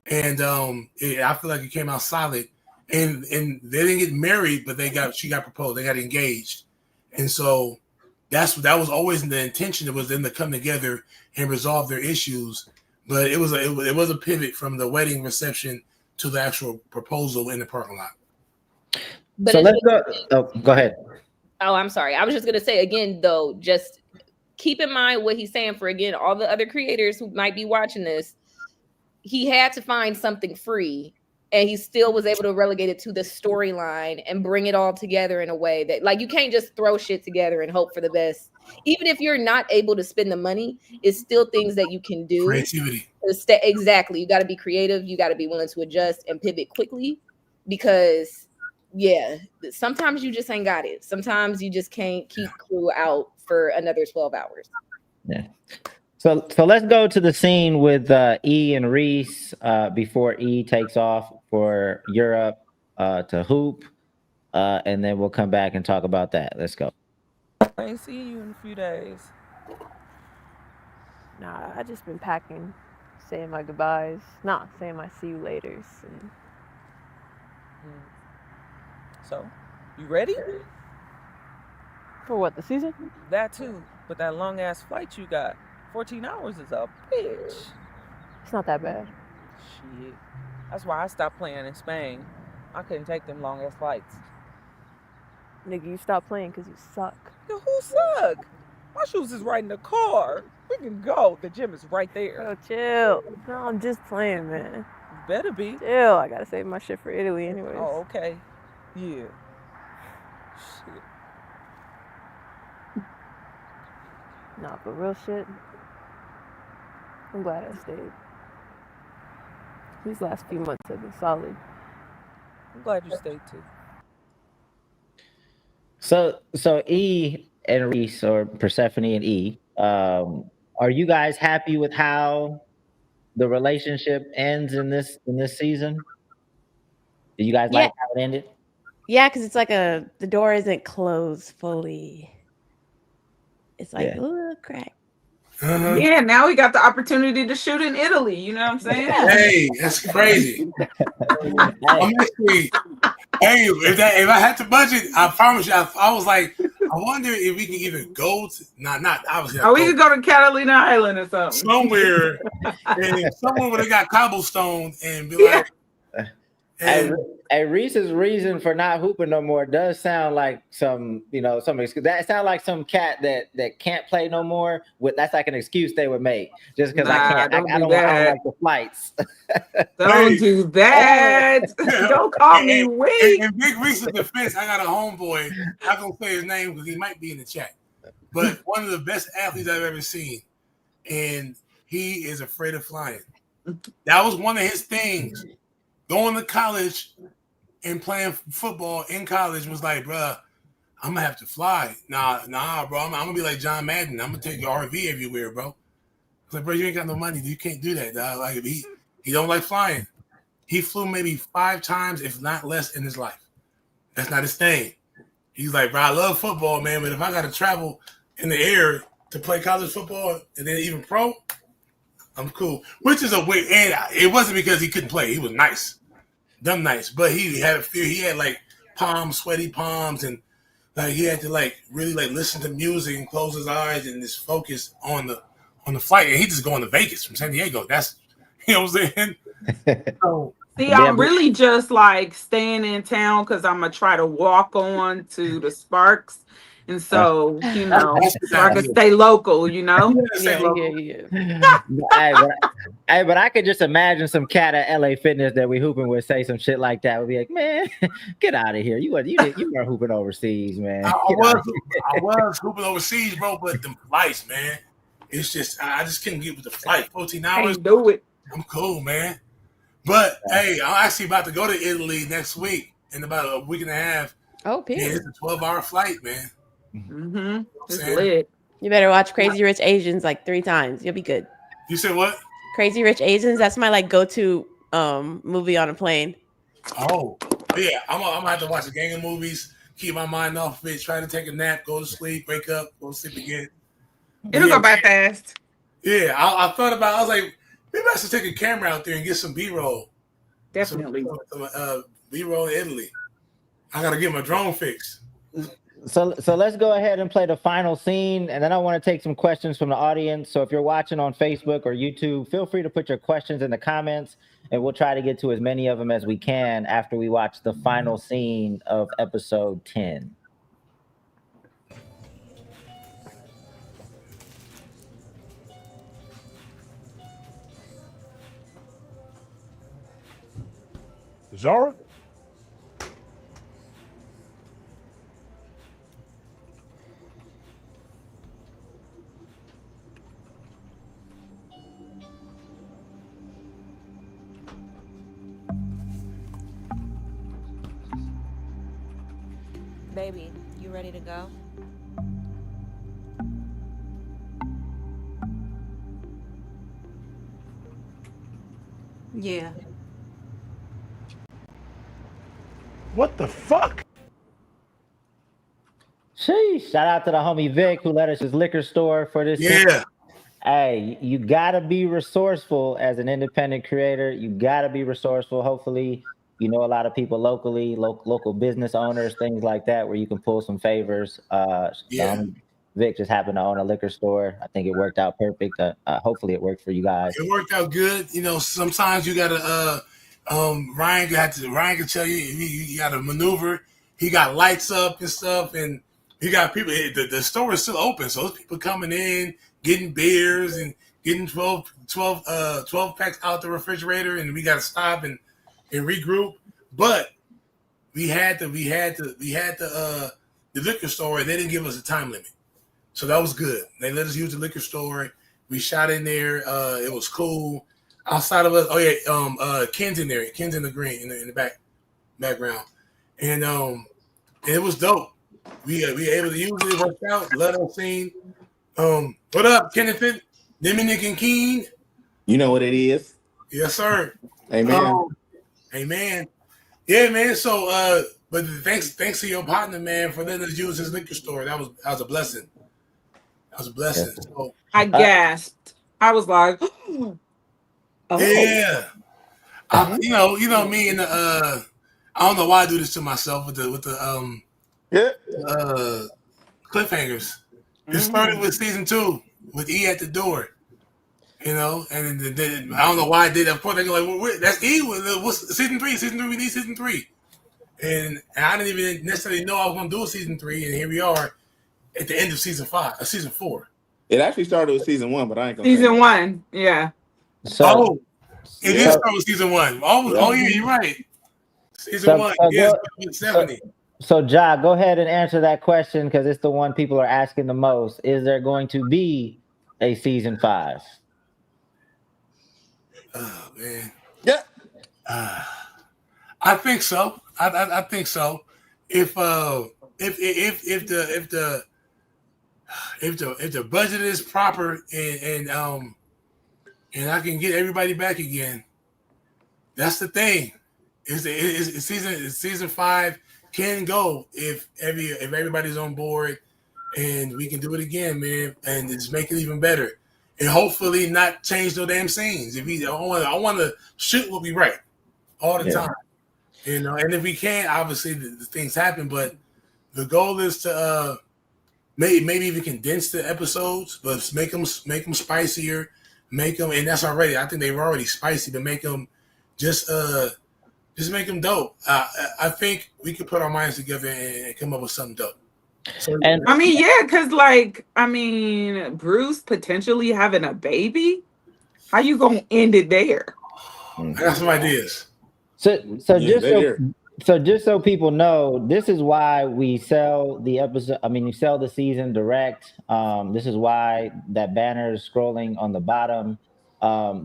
and I feel like it came out solid. And they didn't get married, but she got proposed. They got engaged, and so that was always the intention. It was them to come together and resolve their issues. But it was a pivot from the wedding reception to the actual proposal in the parking lot. But so let's go. Oh, go ahead. Oh, I'm sorry. I was just going to say again, though, just keep in mind what he's saying for, again, all the other creators who might be watching this. He had to find something free, and he still was able to relegate it to the storyline and bring it all together in a way that, like, you can't just throw shit together and hope for the best. Even if you're not able to spend the money, it's still things that you can do. Creativity. Exactly. You got to be creative. You got to be willing to adjust and pivot quickly, because, yeah, sometimes you just ain't got it. Sometimes you just can't keep crew out for another 12 hours. Yeah. So let's go to the scene with E and Reese before E takes off for Europe to hoop, and then we'll come back and talk about that. Let's go. I ain't seen you in a few days. Nah, I just been packing, saying my goodbyes. Nah, saying my see you laters. And So, you ready? for what, the season? That too. But that long ass flight you got, 14 hours is a bitch. It's not that bad. Shit. That's why I stopped playing in Spain. I couldn't take them long ass flights. Nigga, you stop playing because you suck. Yo, who suck? My shoes is right in the car. We can go. The gym is right there. Bro, chill. No, I'm just playing, man. Better be. Chill. I gotta save my shit for Italy anyways. Oh, okay. Yeah. Shit. Nah, but real shit. I'm glad I stayed. These last few months have been solid. I'm glad you stayed too. So E and Reese, or Persephone and E, are you guys happy with how the relationship ends in this season? Do you guys Yeah. like how it ended? Yeah, because it's like the door isn't closed fully. It's like, Yeah. ooh, crack. Yeah, now we got the opportunity to shoot in Italy. You know what I'm saying? Hey, that's crazy. I'm actually, hey, if I had to budget, I promise you, I was like, I wonder if we can even go to not obviously. Oh, we could go to Catalina Island or something. Somewhere where they got cobblestone and be like. Hey, Reese's reason for not hooping no more does sound like some that sound like some cat that can't play no more. That's like an excuse they would make just because I can't. I don't like the flights. Don't do that. Don't call me weak. In Big Reese's defense, I got a homeboy. I'm not gonna say his name because he might be in the chat, but one of the best athletes I've ever seen, and he is afraid of flying. That was one of his things. Going to college and playing football in college was like, bruh, I'm gonna have to fly. Nah, bro. I'm gonna be like John Madden. I'm gonna take your RV everywhere, bro. I was like, bro, you ain't got no money. You can't do that, dog. Like, he don't like flying. He flew maybe 5 times, if not less, in his life. That's not his thing. He's like, bro, I love football, man, but if I gotta travel in the air to play college football and then even pro, I'm cool. Which is a weird, and it wasn't because he couldn't play. He was nice. Dumb nice, but he had a fear. He had like sweaty palms, and like he had to like really like listen to music and close his eyes and just focus on the flight. And he just going to Vegas from San Diego. That's what I'm saying. So, see, I'm really just like staying in town because I'm gonna try to walk on to the Sparks. And so, so I can stay local, Yeah. But I could just imagine some cat at LA Fitness that we hooping with say some shit like that. We'd be like, man, get out of here. You weren't hooping overseas, man. I was hooping overseas, bro, but the flights, man. It's just I just couldn't get with the flight. 14 hours. Can't do it. I'm cool, man. But hey, I'm actually about to go to Italy next week in about a week and a half. Oh, yeah, it's a 12-hour flight, man. Mm-hmm. It's lit. You better watch Crazy Rich Asians like 3 times. You'll be good. You said what? Crazy Rich Asians. That's my like go-to movie on a plane. Oh, yeah. I'm gonna have to watch a gang of movies, keep my mind off of it, try to take a nap, go to sleep, wake up, go to sleep again. It'll go by fast. Yeah, I thought about. I was like, maybe I should take a camera out there and get some B-roll. Definitely. Some B-roll in Italy. I gotta get my drone fixed. So let's go ahead and play the final scene, and then I want to take some questions from the audience. So if you're watching on Facebook or YouTube, feel free to put your questions in the comments, and we'll try to get to as many of them as we can after we watch the final scene of episode 10. Zara? Baby, you ready to go? Yeah. What the fuck? Sheesh. Shout out to the homie Vic who let us his liquor store for this scene. Yeah. Hey, you gotta be resourceful as an independent creator. You gotta be resourceful. Hopefully, you know a lot of people locally, local business owners, things like that, where you can pull some favors. The Yeah. homie Vic just happened to own a liquor store. I think it worked out perfect. Hopefully, it worked for you guys. It worked out good. You know, sometimes you gotta Ryan can tell you you gotta maneuver. He got lights up and stuff, and he got people. The store is still open, so there's people coming in, getting beers and getting 12 packs out the refrigerator, and we gotta stop and regroup. But we had the liquor store, and they didn't give us a time limit. So that was good. They let us use the liquor store. We shot in there. It was cool. Outside of us, Ken's in there. Ken's in the green in the background, and it was dope. We able to use it. It worked out. Let us scene. What up, Kenneth? Dominican Keen? You know what it is. Yes, sir. Amen. Amen. Yeah, man. So, but thanks to your partner, man, for letting us use his liquor store. That was a blessing. That was a blessing. So, I gasped. I was like, oh. Yeah. You know me and the I don't know why I do this to myself with the cliffhangers. It started with season 2 with E at the door. You know, and then I don't know why I did that. Of course, they're like, well, that's E. What's season 3? Season 3, we need season 3. And I didn't even necessarily know I was going to do a season 3, and here we are at the end of season 4. It actually started with season 1, but I ain't gonna. Season 1, yeah. So, it did start with season 1. Oh yeah, you're right. Season 1, yes, 70. So, Ja, go ahead and answer that question because it's the one people are asking the most. Is there going to be a season 5? Oh man. Yeah. I think so. I think so. If the budget is proper and I can get everybody back again, that's the thing. It's season 5 can go if everybody's on board and we can do it again, man, and just make it even better. And hopefully not change no damn scenes. I want to shoot what we write all the time, you know. And if we can, obviously the things happen. But the goal is to maybe even condense the episodes, but make them spicier. Make them, and that's already. I think they were already spicy, but make them just make them dope. I think we could put our minds together and come up with something dope. So, And I mean, yeah, because Bruce potentially having a baby. How you gonna end it there? I got some ideas. So just so people know, this is why we sell the episode. I mean, you sell the season direct. This is why that banner is scrolling on the bottom.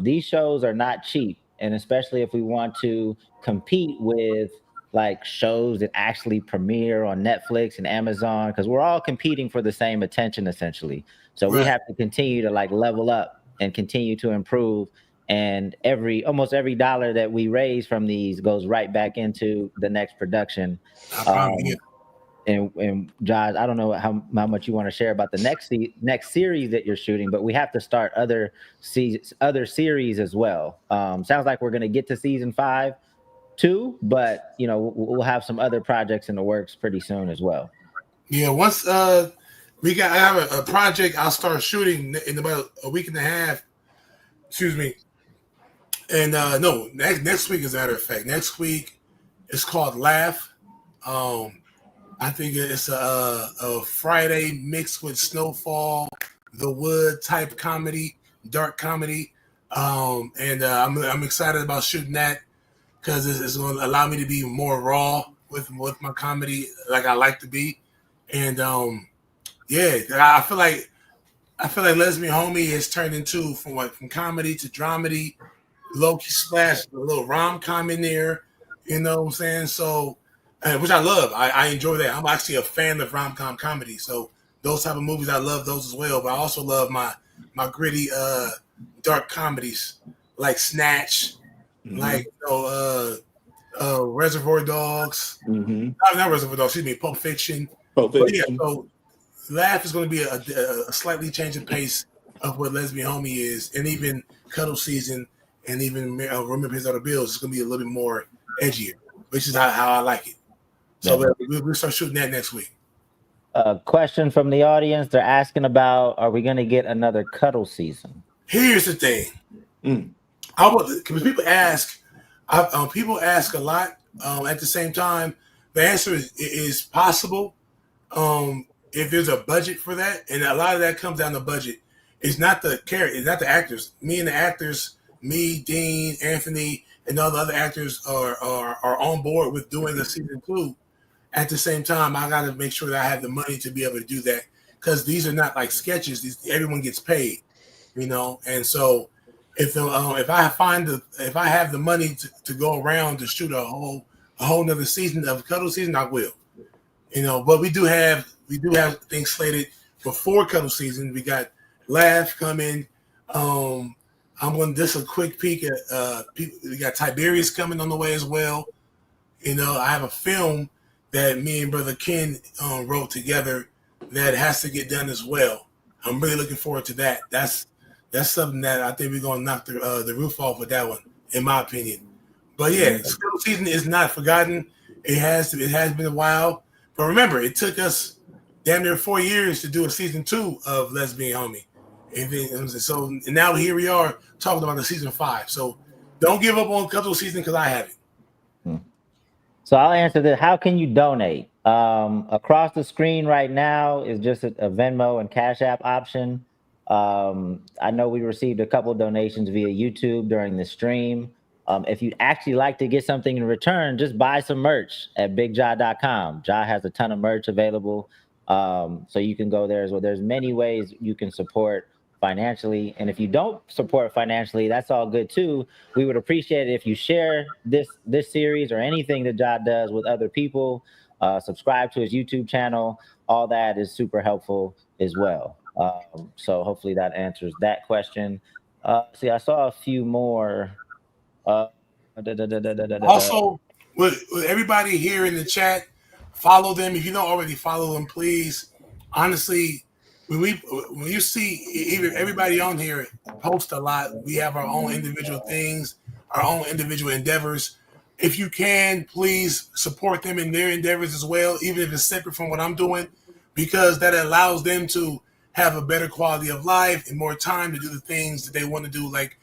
These shows are not cheap, and especially if we want to compete with like shows that actually premiere on Netflix and Amazon, because we're all competing for the same attention essentially. So we have to continue to like level up and continue to improve. And almost every dollar that we raise from these goes right back into the next production. And Josh, I don't know how much you want to share about the next series that you're shooting, but we have to start other series as well. Sounds like we're going to get to season 5 too, but you know we'll have some other projects in the works pretty soon as well. Yeah, once I have a project I'll start shooting in about a week and a half. Excuse me. And no, next week, as a matter of fact, next week it's called Laugh. I think it's a Friday mixed with Snowfall, The Wood type comedy, dark comedy. And I'm excited about shooting that because it's going to allow me to be more raw with my comedy, like I like to be. And yeah, I feel like Lesbian Homie has turned into from comedy to dramedy. Low-key splash, a little rom-com in there, you know what I'm saying? So, which I love. I enjoy that. I'm actually a fan of rom-com comedy. So those type of movies, I love those as well. But I also love my gritty, dark comedies like Snatch, like Reservoir Dogs. Not Reservoir Dogs. Excuse me, Pulp Fiction. But yeah, so Laugh is going to be a slightly changing pace of what Lesbian Homie is, and even Cuddle Season, and even Remember His Other Bills is going to be a little bit more edgier, which is how I like it. So we'll start shooting that next week. A question from the audience. They're asking about, are we going to get another Cuddle season? Here's the thing. Because people ask a lot. At the same time, the answer is possible. If there's a budget for that, and a lot of that comes down to budget. It's not the character, it's not the actors. Me and the actors, me, Dean, Anthony, and all the other actors are on board with doing a season 2. At the same time, I got to make sure that I have the money to be able to do that, because these are not like sketches. Everyone gets paid, and so if I have the money to go around to shoot a whole nother season of Cuddle Season, I will. But we do have things slated before Cuddle Season. We got Laugh coming. I'm going to just a quick peek at we got Tiberius coming on the way as well. I have a film that me and Brother Ken wrote together that has to get done as well. I'm really looking forward to that. That's something that I think we're going to knock the roof off with that one, in my opinion. But yeah, Cuddle Season is not forgotten. It has been a while. But remember, it took us damn near 4 years to do a season 2 of Lesbian Homie. And now here we are talking about the season 5. So don't give up on Cuddle Season, because I haven't. So I'll answer this. How can you donate? Across the screen right now is just a Venmo and Cash App option. I know we received a couple donations via YouTube during the stream. If you'd actually like to get something in return, just buy some merch at BiggJah.com. Jah has a ton of merch available. So you can go there as well. There's many ways you can support financially. And if you don't support financially, that's all good too. We would appreciate it if you share this series or anything that Jah does with other people. Subscribe to his YouTube channel. All that is super helpful as well. So hopefully that answers that question. See, I saw a few more. Also, with everybody here in the chat, follow them. If you don't already follow them, please. Honestly, when you see even everybody on here post a lot, we have our own individual things, our own individual endeavors. If you can, please support them in their endeavors as well, even if it's separate from what I'm doing, because that allows them to have a better quality of life and more time to do the things that they want to do, like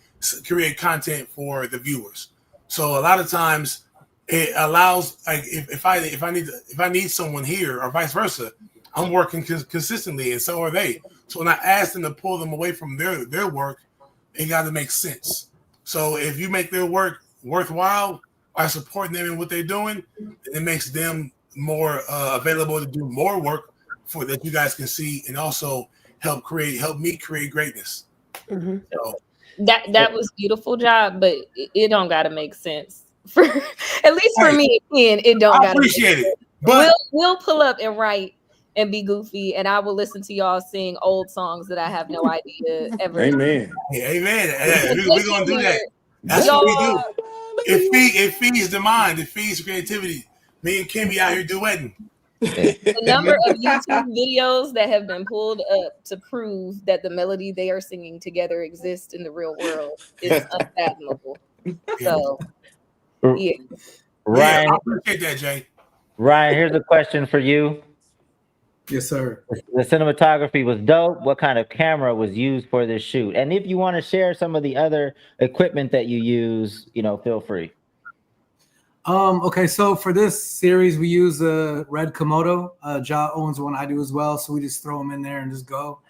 create content for the viewers. So a lot of times it allows, like, if I need someone here or vice versa, I'm working consistently, and so are they. So when I ask them to pull them away from their work, it got to make sense. So if you make their work worthwhile by supporting them in what they're doing, it makes them more available to do more work for that you guys can see, and also help me create greatness. Mm-hmm. So, that was beautiful job, but it don't gotta make sense for at least for me. And it don't. I appreciate it, but we'll pull up and write and be goofy, and I will listen to y'all sing old songs that I have no idea ever. Amen. Yeah, amen. We're gonna do that. That's what we do. It feeds the mind. It feeds creativity. Me and Kim be out here duetting. The number of YouTube videos that have been pulled up to prove that the melody they are singing together exists in the real world is unfathomable. So, yeah. Ryan, I appreciate that, Jay. Ryan, here's a question for you. Yes, sir. The cinematography was dope. What kind of camera was used for this shoot? And if you want to share some of the other equipment that you use, feel free. Okay, so for this series, we use a red Komodo. Jah owns one, I do as well. So we just throw them in there and just go.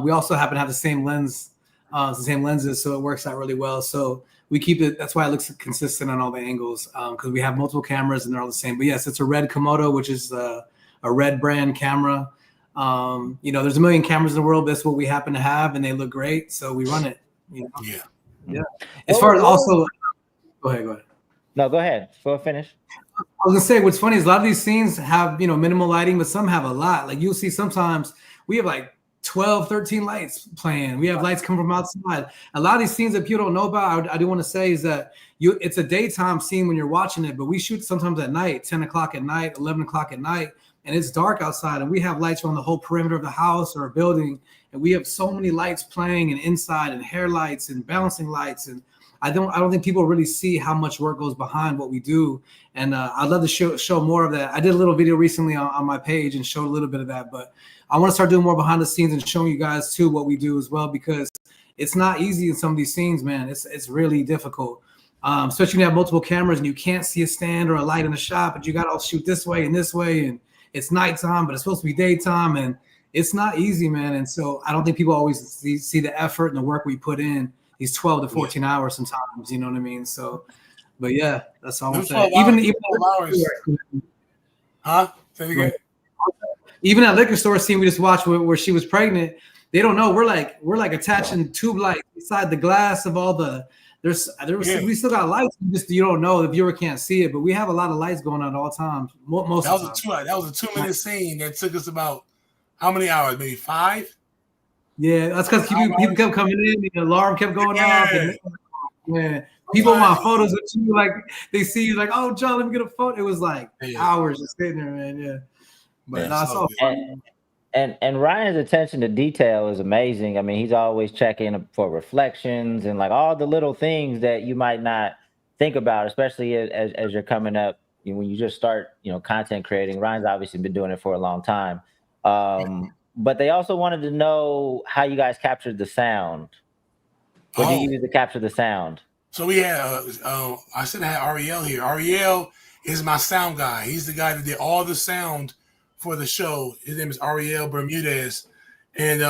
We also happen to have the same lenses, so it works out really well. So we keep it. That's why it looks consistent on all the angles, because we have multiple cameras and they're all the same. But yes, it's a red Komodo, which is a red brand camera. There's a million cameras in the world. That's what we happen to have, and they look great. So we run it. Yeah. As far as also, go ahead. No, go ahead. Go finish. I was gonna say, what's funny is a lot of these scenes have minimal lighting, but some have a lot. Like you'll see sometimes we have like 12, 13 lights playing. We have lights coming from outside. A lot of these scenes that people don't know about, I do want to say is that it's a daytime scene when you're watching it, but we shoot sometimes at night, 10 o'clock at night, 11 o'clock at night, and it's dark outside, and we have lights on the whole perimeter of the house or a building, and we have so many lights playing and inside and hair lights and bouncing lights, and I don't think people really see how much work goes behind what we do, and I'd love to show more of that. I did a little video recently on my page and showed a little bit of that, but I want to start doing more behind the scenes and showing you guys too what we do as well, because it's not easy in some of these scenes, man. It's really difficult, especially when you have multiple cameras and you can't see a stand or a light in the shop, but you got to all shoot this way, and it's nighttime, but it's supposed to be daytime, and it's not easy, man. And so I don't think people always see the effort and the work we put in these 12 to 14 hours sometimes, you know what I mean? So, but yeah, that's all I'm saying. Even hours. Huh? Say it again. Even that liquor store scene we just watched where she was pregnant, they don't know. We're like attaching tube lights inside the glass of all the. We still got lights. You don't know. The viewer can't see it, but we have a lot of lights going on at all times. Most of the time. That was a 2-minute scene that took us about how many hours? Maybe 5. Yeah, that's because people kept coming in. The alarm kept going off. And, man, people want my photos with you. Like they see you, like, oh, John, let me get a photo. It was like hours just sitting there, man. Yeah, but that's all fun. And Ryan's attention to detail is amazing. I mean, he's always checking for reflections and like all the little things that you might not think about, especially as you're coming up. When you just start, content creating. Ryan's obviously been doing it for a long time. But they also wanted to know how you guys captured the sound. What do you use to capture the sound? So we had, I should have had Ariel here. Ariel is my sound guy. He's the guy that did all the sound for the show. His name is Ariel Bermudez. And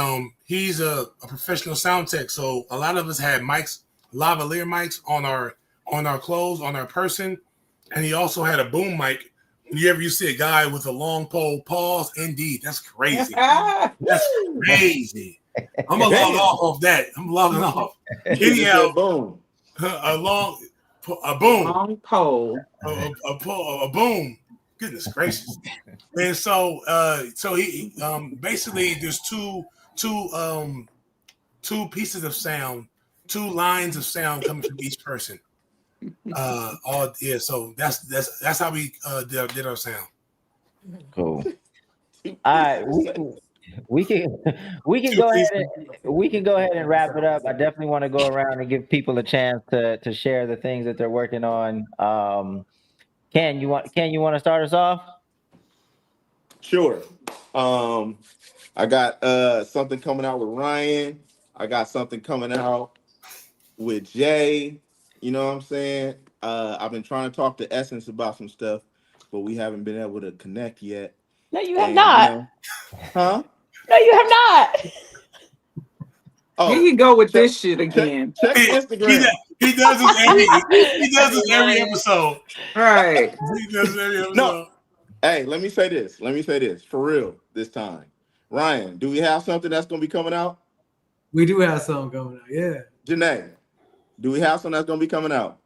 he's a professional sound tech. So a lot of us had mics, lavalier mics on our clothes, on our person. And he also had a boom mic. Whenever you see a guy with a long pole, pause. Indeed, that's crazy. That's crazy. I'm gonna log off that. I'm logging off. Anyhow, boom. A boom. Long pole. A boom. Goodness gracious. And so he basically there's two pieces of sound, 2 lines of sound coming from each person. So that's how we did our sound. Cool. All right, we can go ahead and wrap it up. I definitely want to go around and give people a chance to share the things that they're working on. Ken, you want to start us off? Sure. I got something coming out with Ryan. I got something coming out with Jay. You know what I'm saying? I've been trying to talk to Essence about some stuff, but we haven't been able to connect yet. No, you have not. Huh? No, you have not. Here you go with this shit again. Check Instagram. He does this every episode. Right. He does this every episode. No. Hey, let me say this. For real this time. Ryan, do we have something that's going to be coming out? We do have something coming out, yeah. Janae, do we have something that's going to be coming out?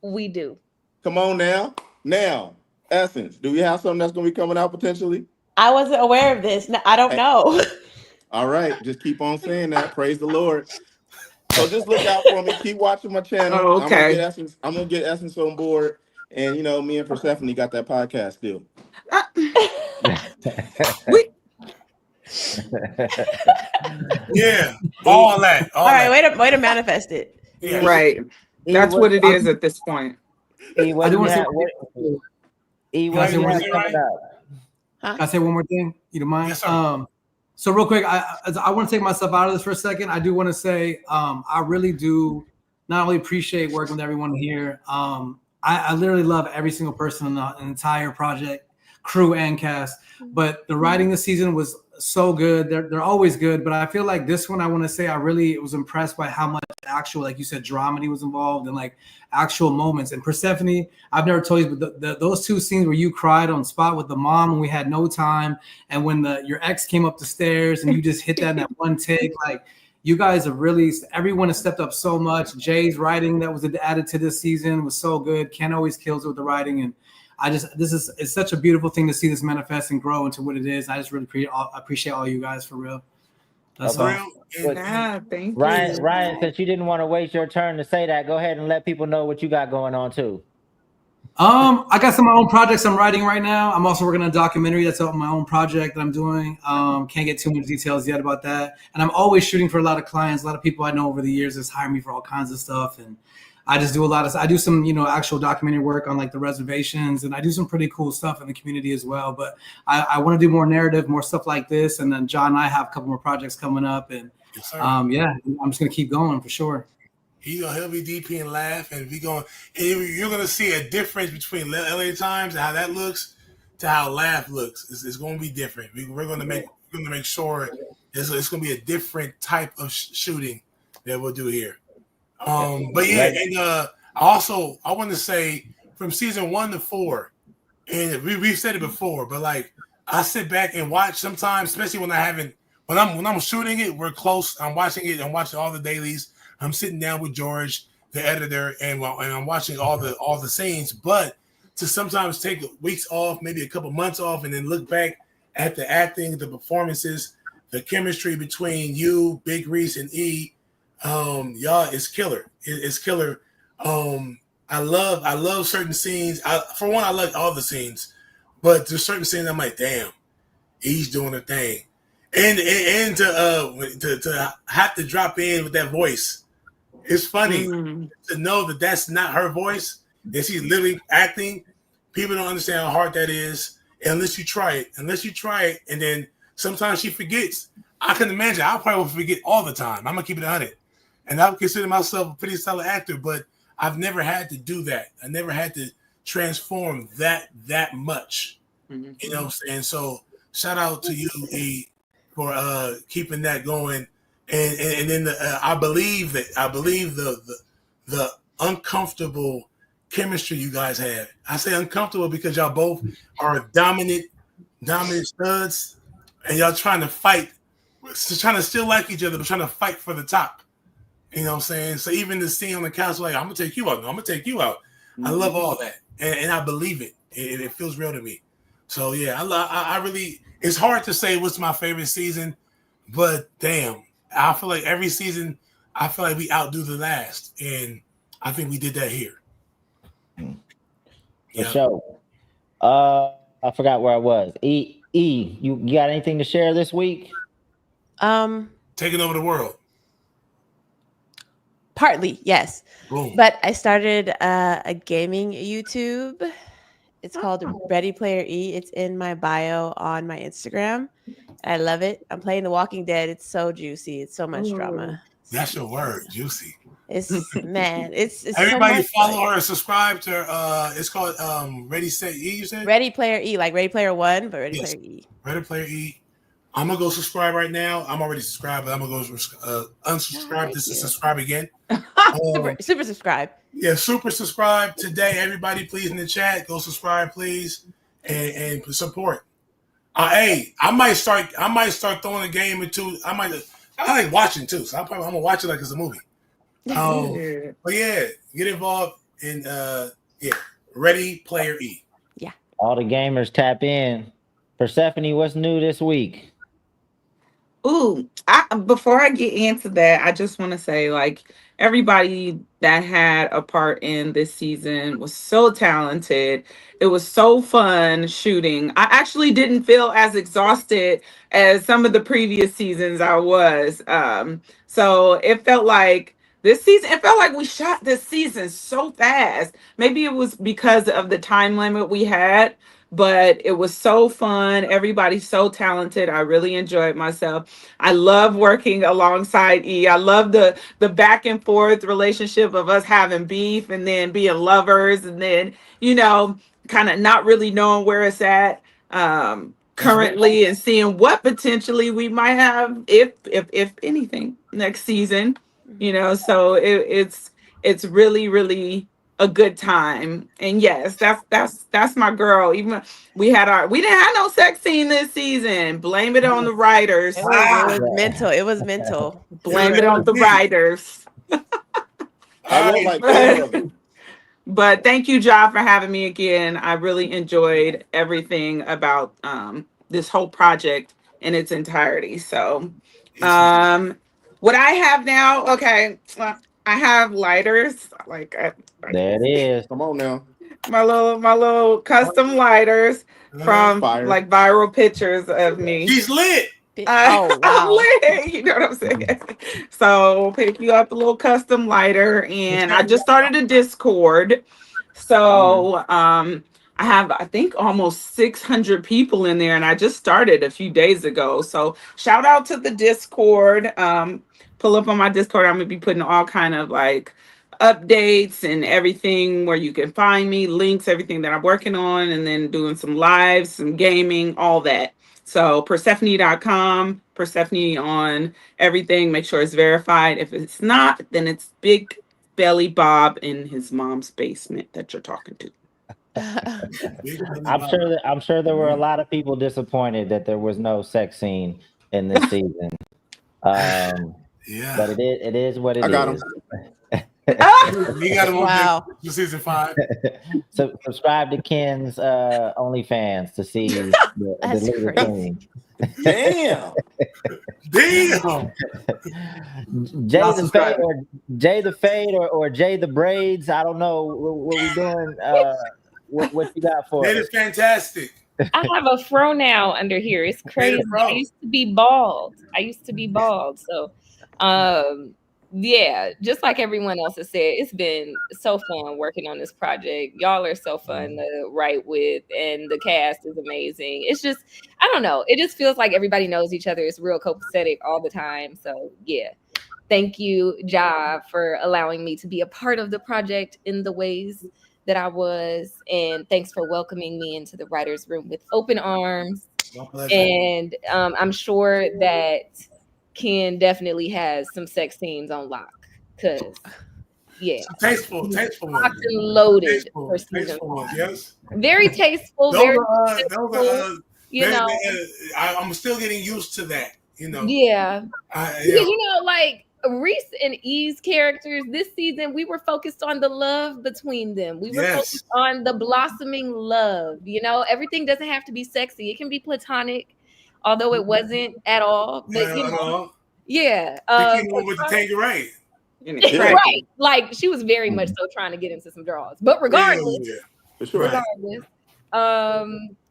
We do. Come on now. Now, Essence, do we have something that's going to be coming out potentially? I wasn't aware of this. No, I don't know. All right. Just keep on saying that. Praise the Lord. So just look out for me. Keep watching my channel. Oh, okay. I'm going to get Essence on board. And, me and Persephone got that podcast deal. Yeah. All that. All right. Way to manifest it. Yeah. Right. That's what it is at this point. I do want to say one more thing. You don't mind? Yes, sir. So real quick, I want to take myself out of this for a second. I do want to say I really do not only appreciate working with everyone here. I literally love every single person in the entire project, crew and cast. But the writing this season was so good. They're always good, but I feel like this one, I want to say I really was impressed by how much actual, like you said, dramedy was involved and like actual moments. And Persephone, I've never told you, but those 2 scenes where you cried on spot with the mom when we had no time, and when your ex came up the stairs and you just hit that in that one take, like you guys have really, everyone has stepped up so much. Jay's writing that was added to this season was so good. Ken always kills it with the writing, and it's such a beautiful thing to see this manifest and grow into what it is. I just really appreciate all you guys for real. That's Okay. all. Yeah, thank Ryan, you. Ryan, since you didn't want to waste your turn to say that, go ahead and let people know what you got going on too. I got some of my own projects I'm writing right now. I'm also working on a documentary that's on my own project that I'm doing. Can't get too much details yet about that. And I'm always shooting for a lot of clients. A lot of people I know over the years just hire me for all kinds of stuff. And I just do I do some, actual documentary work on like the reservations, and I do some pretty cool stuff in the community as well. But I want to do more narrative, more stuff like this. And then John and I have a couple more projects coming up, and yeah, I'm just gonna keep going for sure. He'll be DP and laugh, and you're gonna see a difference between LA Times and how that looks to how Laugh looks. It's gonna be different. We're gonna make sure it's gonna be a different type of shooting that we'll do here. But yeah, and I want to say from season 1 to 4, and we've said it before, but like I sit back and watch sometimes, especially when I'm shooting it, we're close. I'm watching it. I'm watching all the dailies. I'm sitting down with George, the editor, and I'm watching all the scenes. But to sometimes take weeks off, maybe a couple months off, and then look back at the acting, the performances, the chemistry between you, Big Reese, and E. Y'all, it's killer. It's killer. I love certain scenes. For one, I like all the scenes, but there's certain scenes I'm like, damn, he's doing a thing, and to have to drop in with that voice. It's funny to know that that's not her voice, that she's literally acting. People don't understand how hard that is unless you try it. And then sometimes she forgets. I can imagine I probably will forget all the time. I'm gonna keep it 100, and I would consider myself a pretty solid actor, but I've never had to do that. I never had to transform that much. Mm-hmm. You know what I'm saying? So shout out to you, E, for keeping that going. And then I believe the uncomfortable chemistry you guys have. I say uncomfortable because y'all both are dominant studs, and y'all trying to fight, trying to still like each other, but trying to fight for the top. You know what I'm saying? So even the scene on the couch, like, I'm gonna take you out. No, I'm gonna take you out. I love all that, and I believe it. It feels real to me. So yeah, I really. It's hard to say what's my favorite season, but damn, I feel like every season, I feel like we outdo the last, and I think we did that here. For sure. I forgot where I was. E, you got anything to share this week? Taking over the world. Partly, yes. Boom. But I started a gaming YouTube. It's called Ready Player E. It's in my bio on my Instagram. I love it. I'm playing The Walking Dead. It's so juicy. It's so much drama. That's your word, juicy. It's Everybody so follow her and subscribe to her. It's called Ready Set E. You said Ready Player E, like Ready Player One, but Ready Player E. Ready Player E. I'm gonna go subscribe right now. I'm already subscribed, but I'm gonna go unsubscribe to subscribe again. Super subscribe. Yeah, super subscribe today. Everybody, please in the chat, go subscribe, please, and support. Hey, I might start throwing a game or two. I like watching too, so I'm gonna watch it like it's a movie. But yeah, get involved in Ready Player E. Yeah. All the gamers tap in. Persephone, what's new this week? Ooh, before I get into that, I just want to say, like, everybody that had a part in this season was so talented. It was so fun shooting. I actually didn't feel as exhausted as some of the previous seasons I was. So it felt like we shot this season so fast. Maybe it was because of the time limit we had, but it was so fun. Everybody's so talented. I really enjoyed myself. I love working alongside E. I love the back and forth relationship of us having beef and then being lovers, and then, kind of not really knowing where it's at currently, and seeing what potentially we might have, if anything, next season. So it's really, really a good time. And yes, that's my girl. Even we didn't have no sex scene this season. Blame it on the writers. It was mental. It was mental. Blame it on the writers. I will like all of it. But thank you, Ja, for having me again. I really enjoyed everything about this whole project in its entirety. So What I have now, okay, I have lighters, like There it is. Come on now. my little custom lighters from Fire. like viral pictures of me. She's lit. Oh I'm wow. lit, you know what I'm saying? So pick you up a little custom lighter, and I just started a Discord. So I have, I think, almost 600 people in there, and I just started a few days ago. So shout out to the Discord. Pull up on my Discord. I'm gonna be putting all kind of like updates and everything where you can find me, links, everything that I'm working on, and then doing some lives, some gaming, all that. So Persephone.com, Persephone on everything. Make sure it's verified. If it's not, then it's Big Belly Bob in his mom's basement that you're talking to. I'm sure there were a lot of people disappointed that there was no sex scene in this season. Yeah. But it is what it I got is. We got him on Wow. for season 5. So subscribe to Ken's OnlyFans to see the That's deleted crazy. scene. Damn. Damn. Jay the Fade or Jay the Braids. I don't know what we doing. What you got for That us? is fantastic. I have a fro now under here. It's crazy. I used to be bald. So yeah, just like everyone else has said, it's been so fun working on this project. Y'all are so fun to write with, and the cast is amazing. It's just, I don't know, it just feels like everybody knows each other. It's real copacetic all the time. So yeah, thank you, Jah, for allowing me to be a part of the project in the ways that I was, and thanks for welcoming me into the writer's room with open arms. My pleasure. And I'm sure that Ken definitely has some sex scenes on lock, because yeah, Tasteful locked one. and loaded Tasteful, for season tasteful one, 1. yes. Very tasteful, Those very are, tasteful, you very, know. I'm still getting used to that, you know. Yeah. Yeah. You know, like Reese and E's characters this season, we were focused on the love between them. We were focused on the blossoming love. You know, everything doesn't have to be sexy. It can be platonic, although it wasn't at all. But you know, yeah. You came over with the Tangerine. Right. Like she was very much so trying to get into some draws. But regardless, For sure.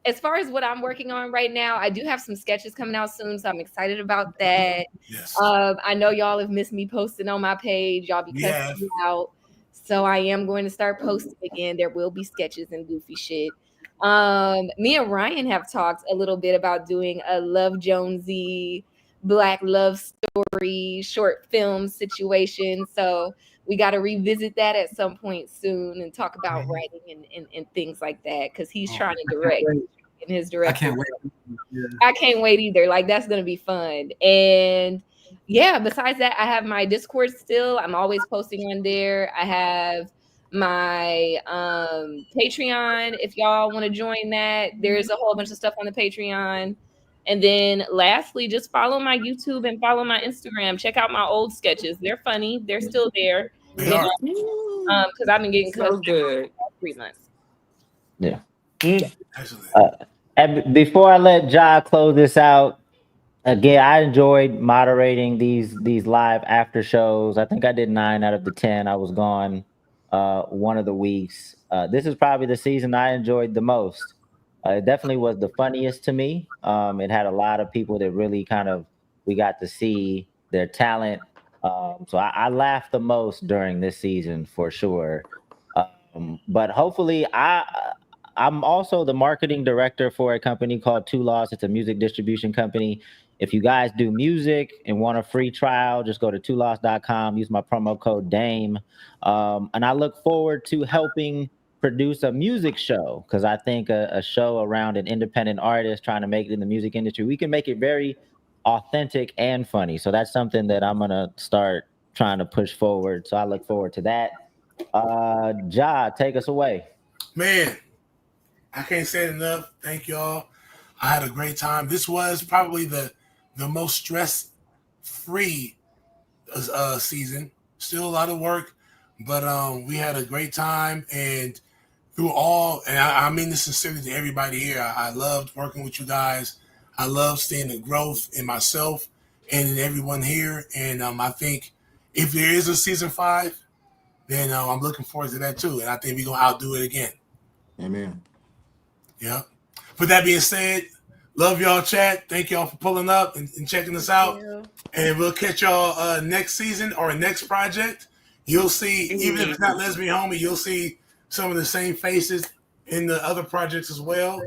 as far as what I'm working on right now, I do have some sketches coming out soon, so I'm excited about that. Yes. I know y'all have missed me posting on my page. Y'all be cussing me out. So I am going to start posting again. There will be sketches and goofy shit. Me and Ryan have talked a little bit about doing a Love Jonesy Black love story short film situation. So we got to revisit that at some point soon and talk about writing and things like that, because he's trying to direct in his direction. I can't wait. Yeah. I can't wait either. Like, that's going to be fun. And yeah, besides that, I have my Discord still. I'm always posting on there. I have my Patreon. If y'all want to join that, there's a whole bunch of stuff on the Patreon. And then lastly, just follow my YouTube and follow my Instagram. Check out my old sketches. They're funny. They're still there. Because I've been getting so good. 3 months. Yeah. And before I let Jah close this out, again, I enjoyed moderating these live after shows. I think I did 9 out of the 10. I was gone one of the weeks. This is probably the season I enjoyed the most. It definitely was the funniest to me. It had a lot of people that really we got to see their talent. So I laughed the most during this season for sure. But hopefully I'm also the marketing director for a company called Two Loss. It's a music distribution company. If you guys do music and want a free trial, just go to twoloss.com, use my promo code DAME. And I look forward to helping produce a music show, because I think a show around an independent artist trying to make it in the music industry, we can make it very authentic and funny. So that's something that I'm going to start trying to push forward. So I look forward to that. Jah, take us away. Man, I can't say it enough. Thank y'all. I had a great time. This was probably the most stress-free season. Still a lot of work, but we had a great time. And through all, and I mean this sincerely to everybody here, I loved working with you guys. I love seeing the growth in myself and everyone here. And I think if there is a season 5, then I'm looking forward to that too. And I think we're gonna outdo it again. Amen. Yeah. With that being said, love y'all, chat. Thank y'all for pulling up and checking us out. And we'll catch y'all next season or next project. You'll see, even if it's not Lesbian Homie, you'll see some of the same faces in the other projects as well.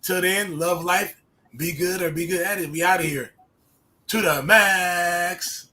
Till then, love life, be good or be good at it. We out of here. To the max.